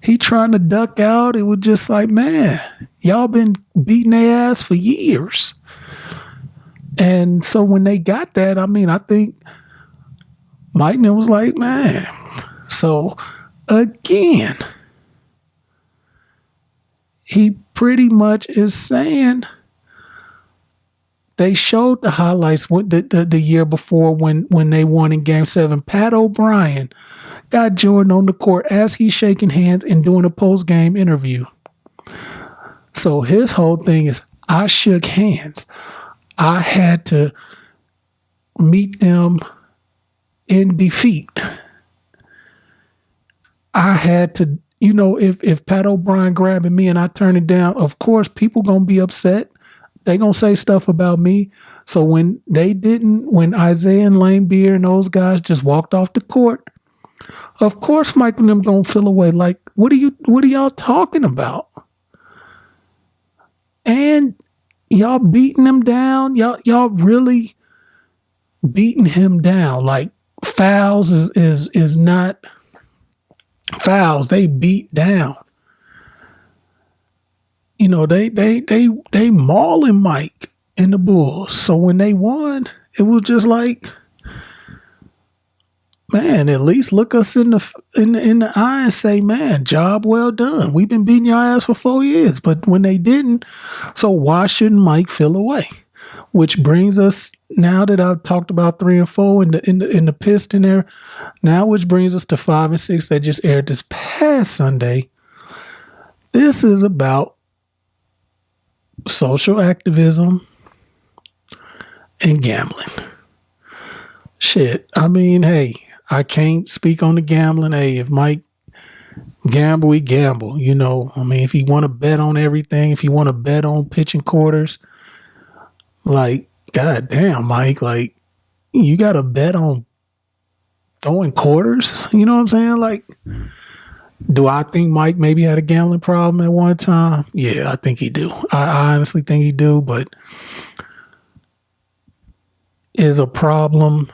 he trying to duck out. It was just like, man, y'all been beating their ass for years. And so when they got that, I mean, I think Mike was like, man. So again, he pretty much is saying they showed the highlights the year before when they won in Game 7. Pat O'Brien got Jordan on the court as he's shaking hands and doing a post-game interview. So his whole thing is, I shook hands. I had to meet them in defeat. I had to, if Pat O'Brien grabbing me and I turn it down, of course, people going to be upset. They going to say stuff about me. So when Isaiah and Lane Beer and those guys just walked off the court, of course, Mike and them going to feel away. Like, what are y'all talking about? And y'all beating him down. Y'all really beating him down. Like, fouls is not fouls. They beat down. They mauling Mike and the Bulls. So when they won, it was just like, man, at least look us in the eye and say, man, job well done. We've been beating your ass for 4 years. But when they didn't, so why shouldn't Mike feel away? Which brings us, now that I've talked about 3 and 4 in the Piston there, now which brings us to 5 and 6 that just aired this past Sunday. This is about social activism and gambling. Shit, I mean, hey, I can't speak on the gambling. Hey, if Mike gamble, we gamble. I mean, if you want to bet on everything, if you want to bet on pitching quarters, like, goddamn, Mike, like, you got to bet on throwing quarters. You know what I'm saying? Like, do I think Mike maybe had a gambling problem at one time? Yeah, I think he do. I honestly think he do, but is a problem.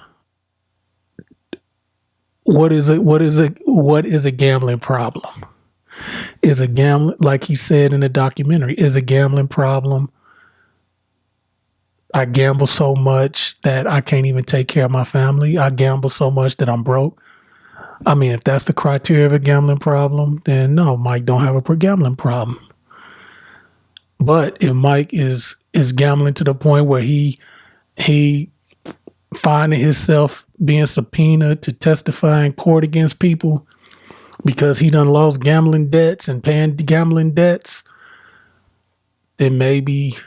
What is a gambling problem? Is a gambling, like he said in the documentary, is a gambling problem? I gamble so much that I can't even take care of my family. I gamble so much that I'm broke. I mean, if that's the criteria of a gambling problem, then no, Mike don't have a gambling problem. But if Mike is gambling to the point where he finding himself being subpoenaed to testify in court against people because he done lost gambling debts and paying gambling debts, then maybe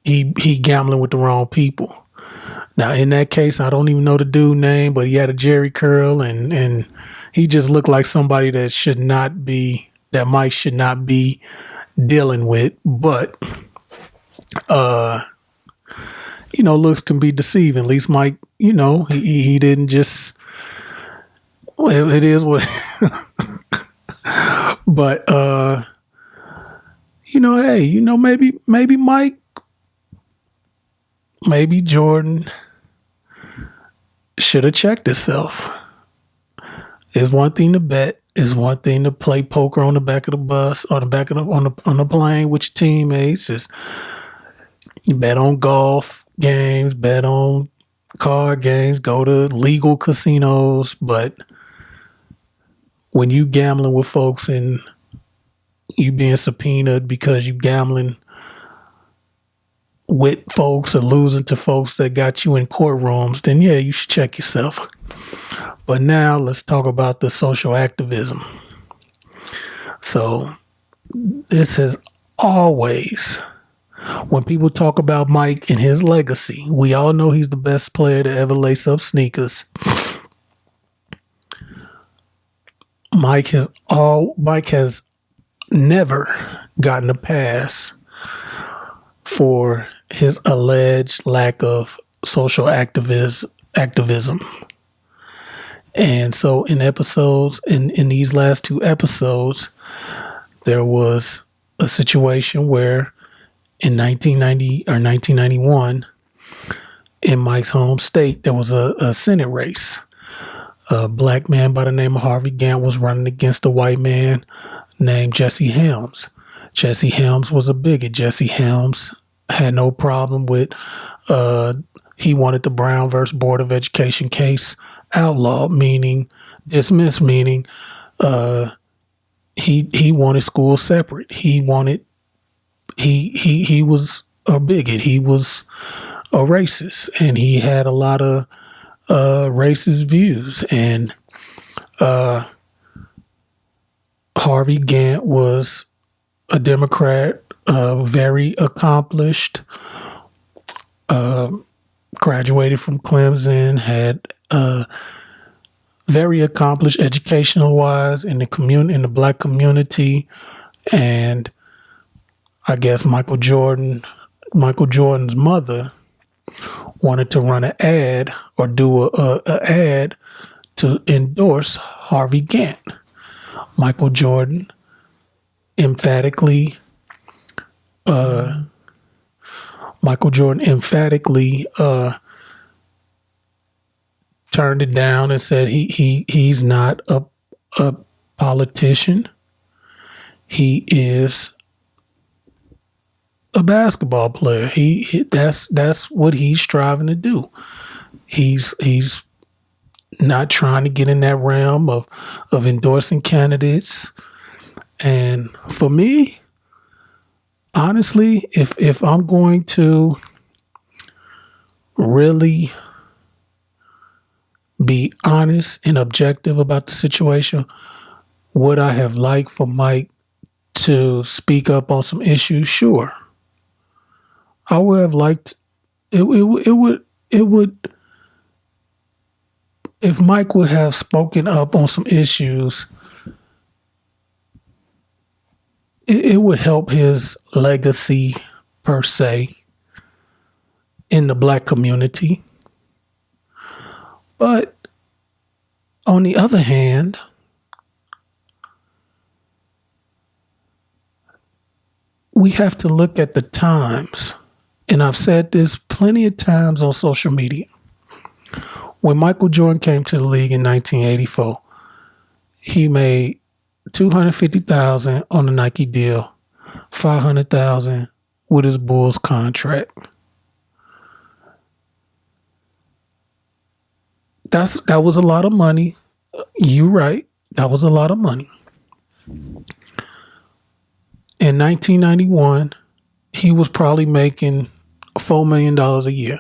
he gambling with the wrong people. Now, in that case, I don't even know the dude's name, but he had a jerry curl and he just looked like somebody that Mike should not be dealing with. But, looks can be deceiving. At least Mike, he didn't just, well, it is what, but, hey, maybe Mike, maybe Jordan should have checked himself. It's one thing to bet. It's one thing to play poker on the back of the bus or on the plane with your teammates. It's you bet on golf games, bet on card games, go to legal casinos. But when you gambling with folks and you being subpoenaed because you gambling with folks or losing to folks that got you in courtrooms, then yeah, you should check yourself. But now let's talk about the social activism. So this has always, when people talk about Mike and his legacy, we all know he's the best player to ever lace up sneakers. Mike has never gotten a pass for his alleged lack of social activism. And so in these last 2 episodes, there was a situation where in 1990 or 1991, in Mike's home state, there was a Senate race. A black man by the name of Harvey Gantt was running against a white man named Jesse Helms. Jesse Helms was a bigot. Jesse Helms had no problem with, he wanted the Brown versus Board of Education case outlawed, meaning dismissed, meaning he wanted schools separate. He wanted he was a bigot. He was a racist, and he had a lot of racist views. And Harvey Gantt was a Democrat, very accomplished, graduated from Clemson, had very accomplished educational wise in the black community. And I guess Michael Jordan's mother wanted to run an ad or do a ad to endorse Harvey Gantt. Michael Jordan emphatically turned it down and said he's not a politician. He is a basketball player. That's what he's striving to do. He's not trying to get in that realm of endorsing candidates. And for me, honestly, if I'm going to really be honest and objective about the situation, would I have liked for Mike to speak up on some issues? Sure. I would have liked it would if Mike would have spoken up on some issues, it would help his legacy per se in the black community. But on the other hand, we have to look at the times. And I've said this plenty of times on social media. When Michael Jordan came to the league in 1984, he made $250,000 on the Nike deal, $500,000 with his Bulls contract. That was a lot of money. You're right. That was a lot of money. In 1991, he was probably making $4 million a year.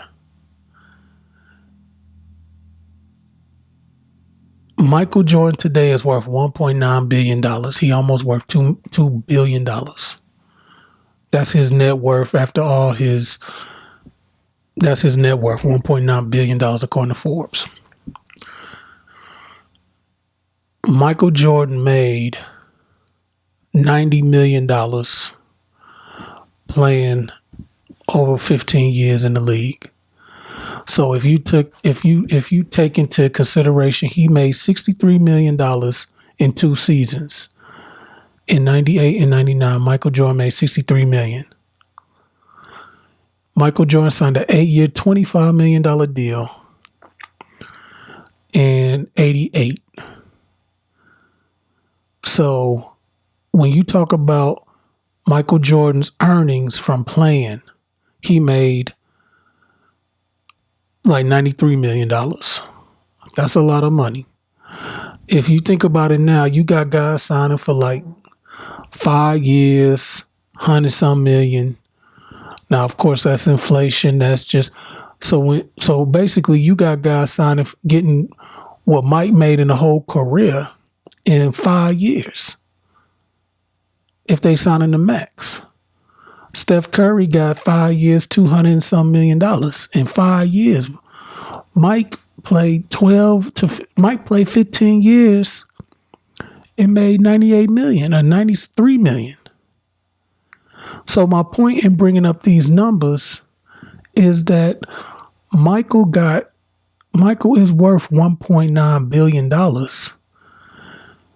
Michael Jordan today is worth $1.9 billion. He almost worth $2 billion. That's his net worth after all his, that's his net worth, $1.9 billion according to Forbes. Michael Jordan made $90 million playing over 15 years in the league. So if you take into consideration, he made $63 million in 2 seasons. In 98 and 99, Michael Jordan made $63 million. Michael Jordan signed an 8-year, $25 million deal in 88. So when you talk about Michael Jordan's earnings from playing, he made like $93 million. That's a lot of money. If you think about it now, you got guys signing for like 5 years, 100-some million. Now, of course, that's inflation. That's just so basically you got guys signing, getting what Mike made in the whole career in 5 years. If they sign in the max. Steph Curry got 5 years, $200-some million in 5 years. Mike played 15 years and made $98 million or $93 million. So my point in bringing up these numbers is that Michael is worth $1.9 billion.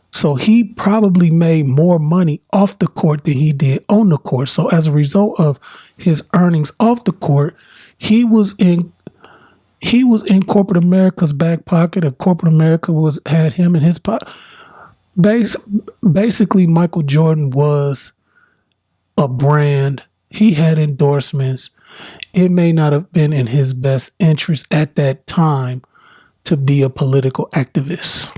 So he probably made more money off the court than he did on the court. So as a result of his earnings off the court, he was in corporate America's back pocket, or corporate America had him in his pocket. Basically, Michael Jordan was a brand. He had endorsements. It may not have been in his best interest at that time to be a political activist.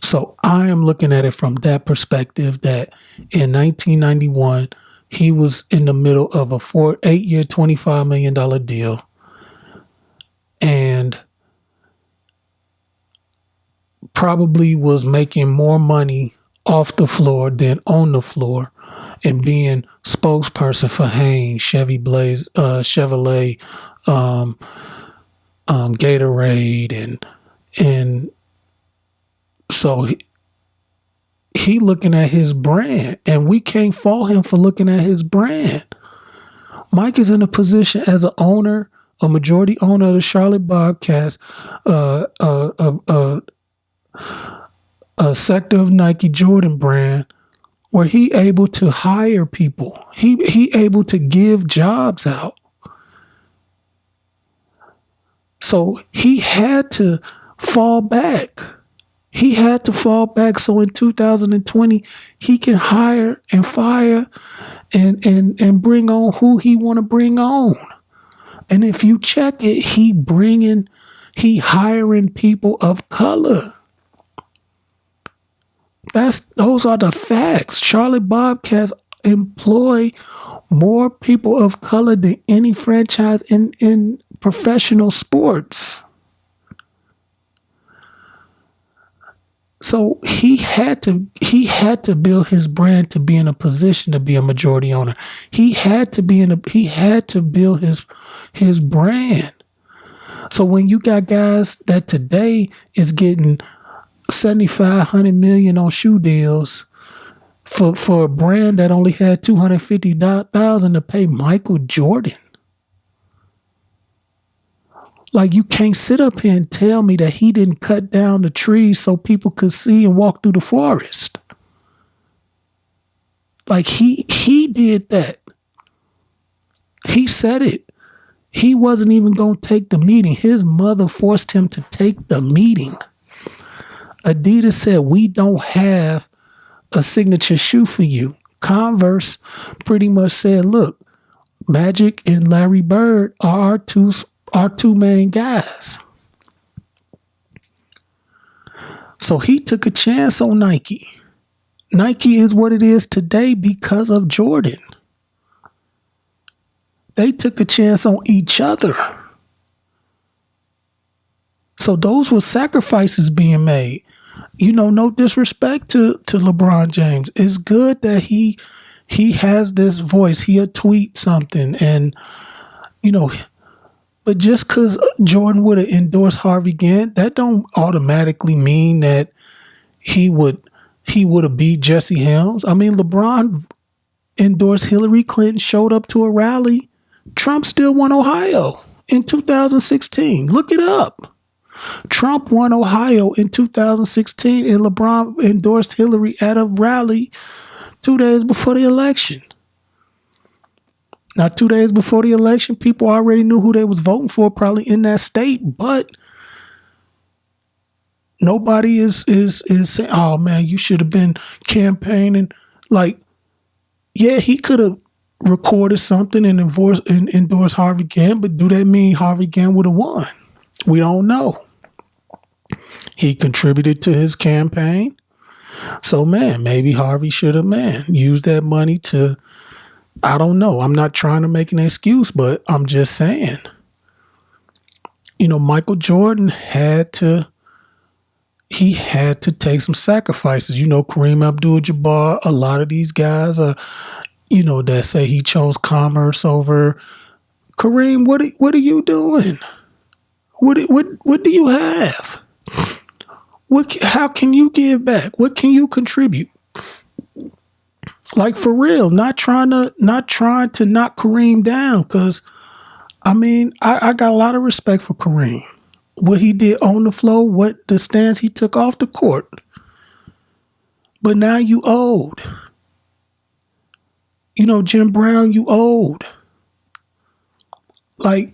So I am looking at it from that perspective that in 1991, he was in the middle of a 8-year, $25 million deal. And probably was making more money off the floor than on the floor, and being spokesperson for Hanes, Chevrolet, Gatorade, and so he looking at his brand, and we can't fault him for looking at his brand. Mike is in a position as a majority owner of the Charlotte Bobcats, a sector of Nike Jordan brand, where he able to hire people. He able to give jobs out. So he had to fall back. So in 2020, he can hire and fire and bring on who he want to bring on. And if you check it, he hiring people of color. Those are the facts. Charlotte Bobcats employ more people of color than any franchise in professional sports. So he had to build his brand to be in a position to be a majority owner. He had to build his brand. So when you got guys that today is getting $7,500 million on shoe deals for a brand that only had $250,000 to pay Michael Jordan. Like, you can't sit up here and tell me that he didn't cut down the trees so people could see and walk through the forest. Like, he did that. He said it. He wasn't even going to take the meeting. His mother forced him to take the meeting. Adidas said, we don't have a signature shoe for you. Converse pretty much said, look, Magic and Larry Bird are our two main guys. So he took a chance on Nike. Nike is what it is today because of Jordan. They took a chance on each other. So those were sacrifices being made. You know, no disrespect to LeBron James. It's good that he has this voice. He'll tweet something and, you know, but just because Jordan would have endorsed Harvey Gantt, that don't automatically mean that he would have beat Jesse Helms. I mean, LeBron endorsed Hillary Clinton, showed up to a rally. Trump still won Ohio in 2016. Look it up. Trump won Ohio in 2016, and LeBron endorsed Hillary at a rally 2 days before the election. Now, 2 days before the election, people already knew who they was voting for, probably in that state, but nobody is saying, oh man, you should have been campaigning. Like, yeah, he could have recorded something and endorsed Harvey Gantt, but do that mean Harvey Gantt would have won? We don't know. He contributed to his campaign. So, man, maybe Harvey should have, used that money to, I don't know. I'm not trying to make an excuse, but I'm just saying. You know, Michael Jordan had to take some sacrifices. You know, Kareem Abdul-Jabbar, a lot of these guys are, you know, that say he chose commerce over. Kareem, what are you doing? What do you have? How can you give back? What can you contribute? Like, for real, not trying to knock Kareem down, because I mean, I got a lot of respect for Kareem. What he did on the floor, what the stance he took off the court. But now you old. You know, Jim Brown, you old. Like,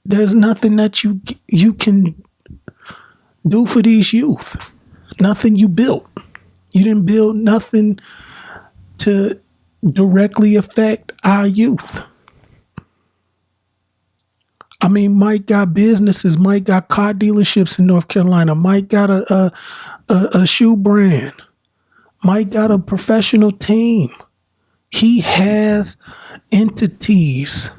there's nothing that you can do for these youth. Nothing you built. You didn't build nothing to directly affect our youth. I mean, Mike got businesses. Mike got car dealerships in North Carolina. Mike got a shoe brand. Mike got a professional team. He has entities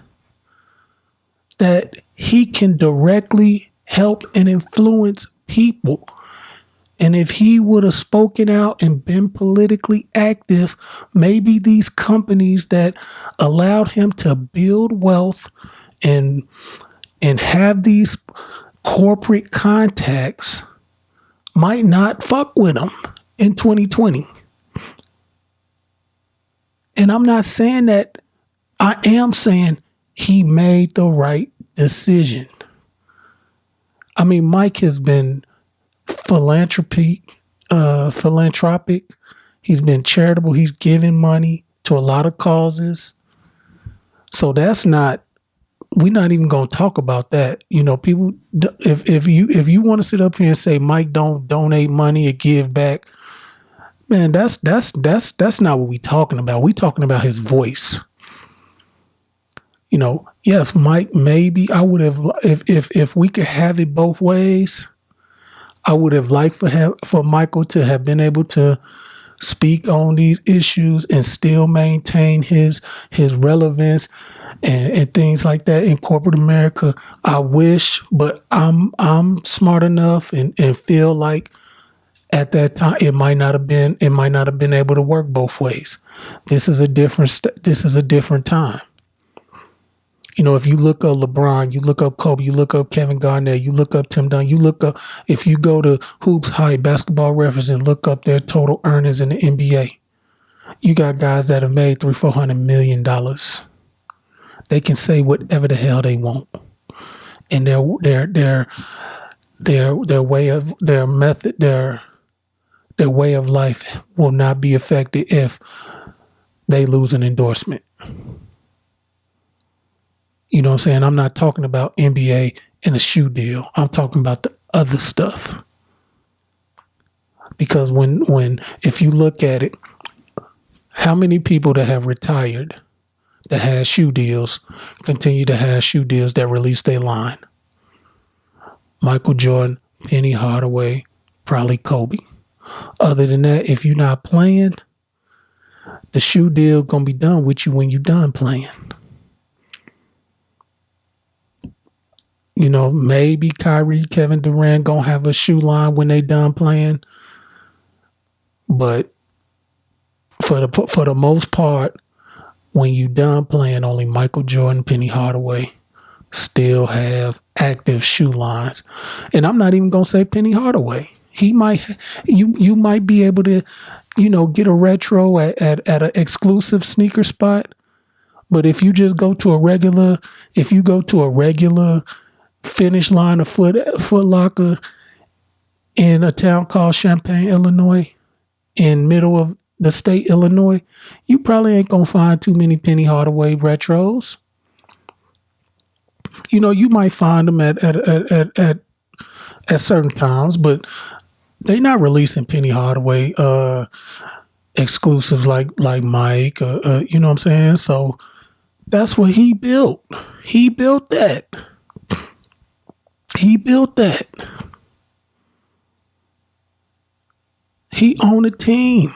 that he can directly help and influence people. And if he would have spoken out and been politically active, maybe these companies that allowed him to build wealth and have these corporate contacts might not fuck with him in 2020. And I'm not saying that. I am saying he made the right decision. I mean, Mike has been philanthropic. He's been charitable. He's given money to a lot of causes. So we're not even going to talk about that. You know, people, if you want to sit up here and say Mike don't donate money or give back, man, that's not what we talking about. We talking about his voice. You know, yes, Mike, maybe I would have, if we could have it both ways, I would have liked for Michael to have been able to speak on these issues and still maintain his relevance and things like that in corporate America. I wish, but I'm smart enough and feel like at that time it might not have been able to work both ways. This is a different time. You know, if you look up LeBron, you look up Kobe, you look up Kevin Garnett, you look up Tim Dunn, you look up, if you go to Hoops High, Basketball Reference, and look up their total earnings in the NBA, you got guys that have made $300-400 million. They can say whatever the hell they want, and their way of life will not be affected if they lose an endorsement. You know what I'm saying? I'm not talking about NBA and a shoe deal. I'm talking about the other stuff. Because if you look at it, how many people that have retired that had shoe deals continue to have shoe deals that release their line? Michael Jordan, Penny Hardaway, probably Kobe. Other than that, if you're not playing, the shoe deal gonna be done with you when you're done playing. You know, maybe Kyrie, Kevin Durant gonna have a shoe line when they done playing, but for the most part, when you done playing, only Michael Jordan, Penny Hardaway still have active shoe lines. And I'm not even gonna say Penny Hardaway. He might, you might be able to, you know, get a retro at an exclusive sneaker spot, but if you just go to a regular Finish Line of Foot Locker in a town called Champaign, Illinois, in middle of the state, Illinois, you probably ain't gonna find too many Penny Hardaway retros. You know, you might find them at certain times, but they're not releasing Penny Hardaway exclusives like Mike. You know what I'm saying? So that's what he built. He built that. He built that. He owned a team.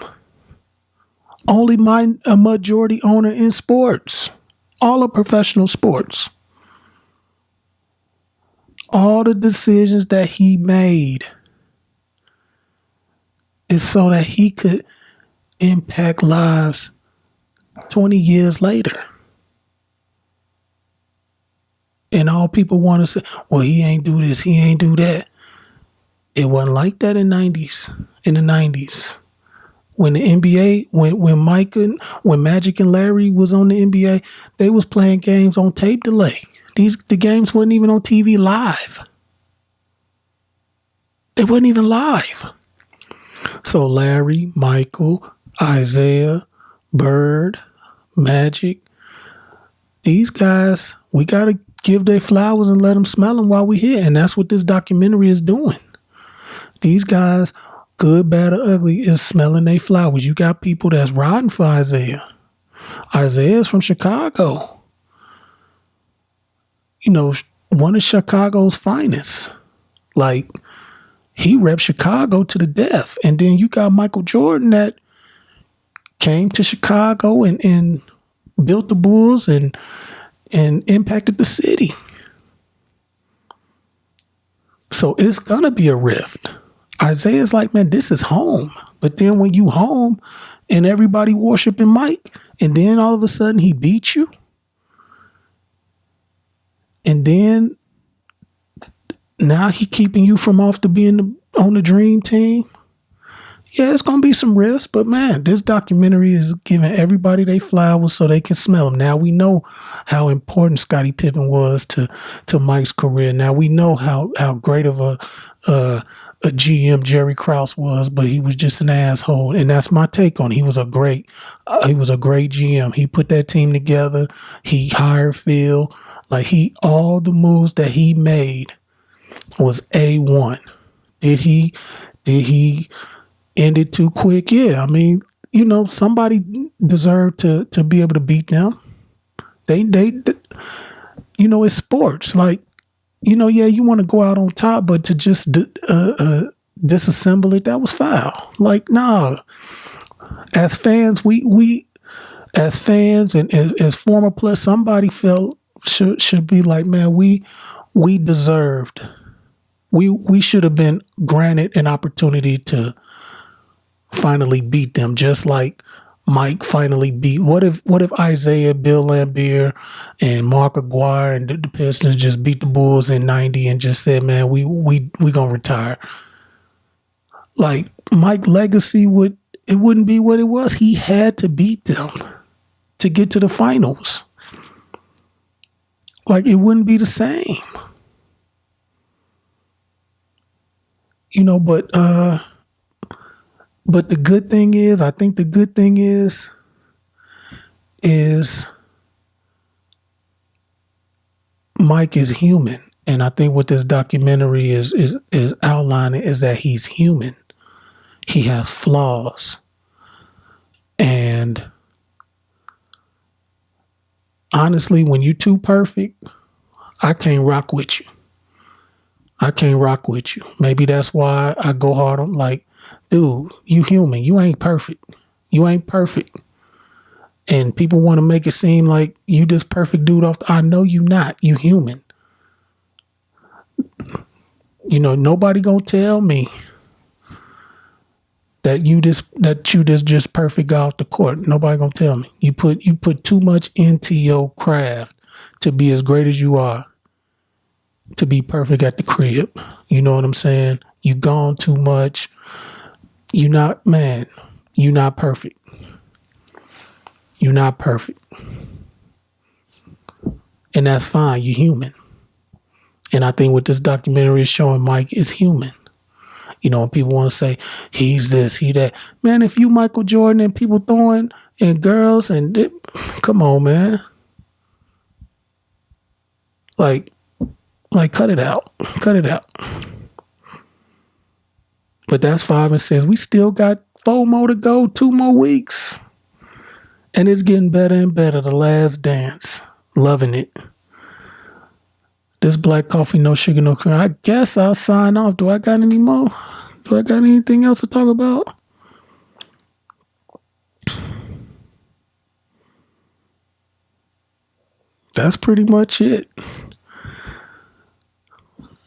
Only a majority owner in sports. All of professional sports. All the decisions that he made is so that he could impact lives 20 years later. And all people want to say, well, he ain't do this, he ain't do that. It wasn't like that in the 90s. When the NBA, when Magic and Larry was on the NBA, they was playing games on tape delay. The games wasn't even on TV live. They wasn't even live. So Larry, Michael, Isaiah, Bird, Magic, these guys, we got to give their flowers and let them smell them while we're here. And that's what this documentary is doing. These guys, good, bad, or ugly, is smelling their flowers. You got people that's riding for Isaiah. Isaiah's from Chicago. You know, one of Chicago's finest. Like, he repped Chicago to the death. And then you got Michael Jordan that came to Chicago and built the Bulls and impacted the city. So it's going to be a rift. Isaiah's like, man, this is home. But then when you home and everybody worshiping Mike, and then all of a sudden he beats you, and then now he keeping you from off to being on the dream team. Yeah, it's going to be some risks, but man, this documentary is giving everybody their flowers so they can smell them. Now we know how important Scottie Pippen was to Mike's career. Now we know how great of a GM Jerry Krause was, but he was just an asshole. And that's my take on it. He was a great GM. He put that team together. He hired Phil. Like, all the moves that he made was A1. Did he end it too quick? Yeah. I mean, somebody deserved to be able to beat them. They it's sports. Like, yeah, you want to go out on top, but to just disassemble it, that was foul. Like, nah. As fans, we as fans and as former players, somebody felt should be like, man, we deserved. We should have been granted an opportunity to finally beat them, just like Mike finally beat. What if Isaiah, Bill Laimbeer, and Mark Aguirre and the Pistons just beat the Bulls in '90 and just said, man, we gonna retire? Like, Mike's legacy wouldn't be what it was. He had to beat them to get to the finals. Like, it wouldn't be the same. But the good thing is, I think the good thing is Mike is human. And I think what this documentary is outlining is that he's human. He has flaws. And honestly, when you're too perfect, I can't rock with you. Maybe that's why I go hard on, like, dude, you human. You ain't perfect. And people want to make it seem like you this perfect dude I know you not. You human. Nobody gonna tell me that you this just perfect guy off the court. Nobody gonna tell me. You put too much into your craft to be as great as you are, to be perfect at the crib. You know what I'm saying? You gone too much. You're not perfect. You're not perfect. And that's fine. You're human. And I think what this documentary is showing, Mike is human. When people want to say, he's this, he that. Man, if you Michael Jordan and people throwing and girls come on, man. Like, cut it out. But that's 5 and 6. We still got 4 more to go, 2 more weeks. And it's getting better and better. The Last Dance. Loving it. This Black Coffee, No Sugar, No Cream. I guess I'll sign off. Do I got any more? Do I got anything else to talk about? That's pretty much it.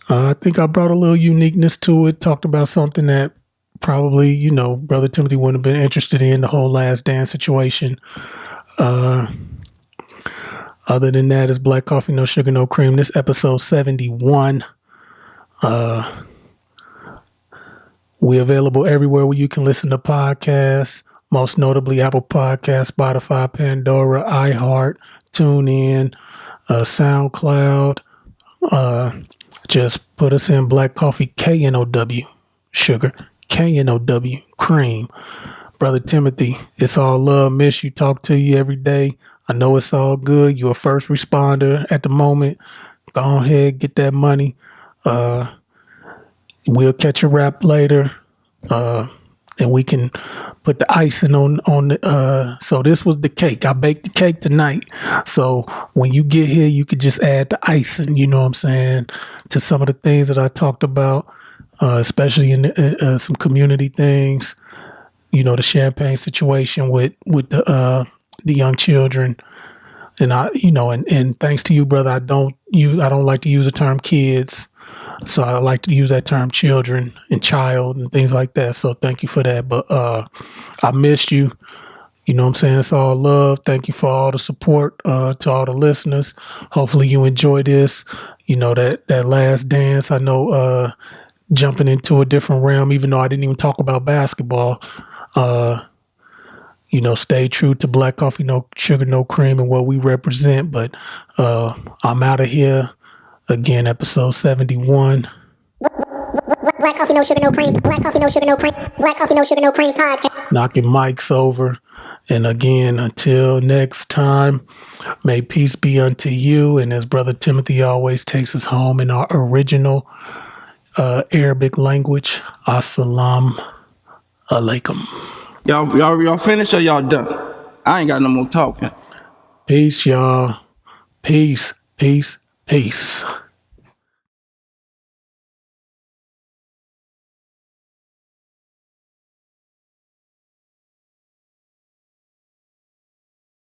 I think I brought a little uniqueness to it. Talked about something that probably, Brother Timothy wouldn't have been interested in, the whole Last Dance situation. Other than that, it's Black Coffee, No Sugar, No Cream. This episode 71. We're available everywhere where you can listen to podcasts, most notably Apple Podcasts, Spotify, Pandora, iHeart, TuneIn, SoundCloud. Just put us in Black Coffee, kNOw, Sugar, kNOw, Cream. Brother Timothy, it's all love. Miss you. Talk to you every day. I know it's all good. You're a first responder at the moment. Go ahead, get that money. We'll catch a rap later. and we can put the icing on the, so this was the cake. I baked the cake tonight. So when you get here, you could just add the icing, you know what I'm saying, to some of the things that I talked about, especially in some community things, you know, the Champaign situation with the young children. And and thanks to you, brother, I don't like to use the term kids. So I like to use that term children and child and things like that. So thank you for that. But I missed you. You know what I'm saying? It's all love. Thank you for all the support to all the listeners. Hopefully you enjoy this. You know, that last dance. I know jumping into a different realm, even though I didn't even talk about basketball. Stay true to Black Coffee, No Sugar, No Cream and what we represent. But I'm out of here. Again, episode 71. Black coffee, no sugar, no cream. Black coffee, no sugar, no cream. Black coffee, no sugar, no cream podcast. Knocking mics over. And again, until next time, may peace be unto you. And as Brother Timothy always takes us home in our original Arabic language, Assalamu alaikum. Y'all finished or y'all done? I ain't got no more talking. Peace, y'all. Peace, peace, peace.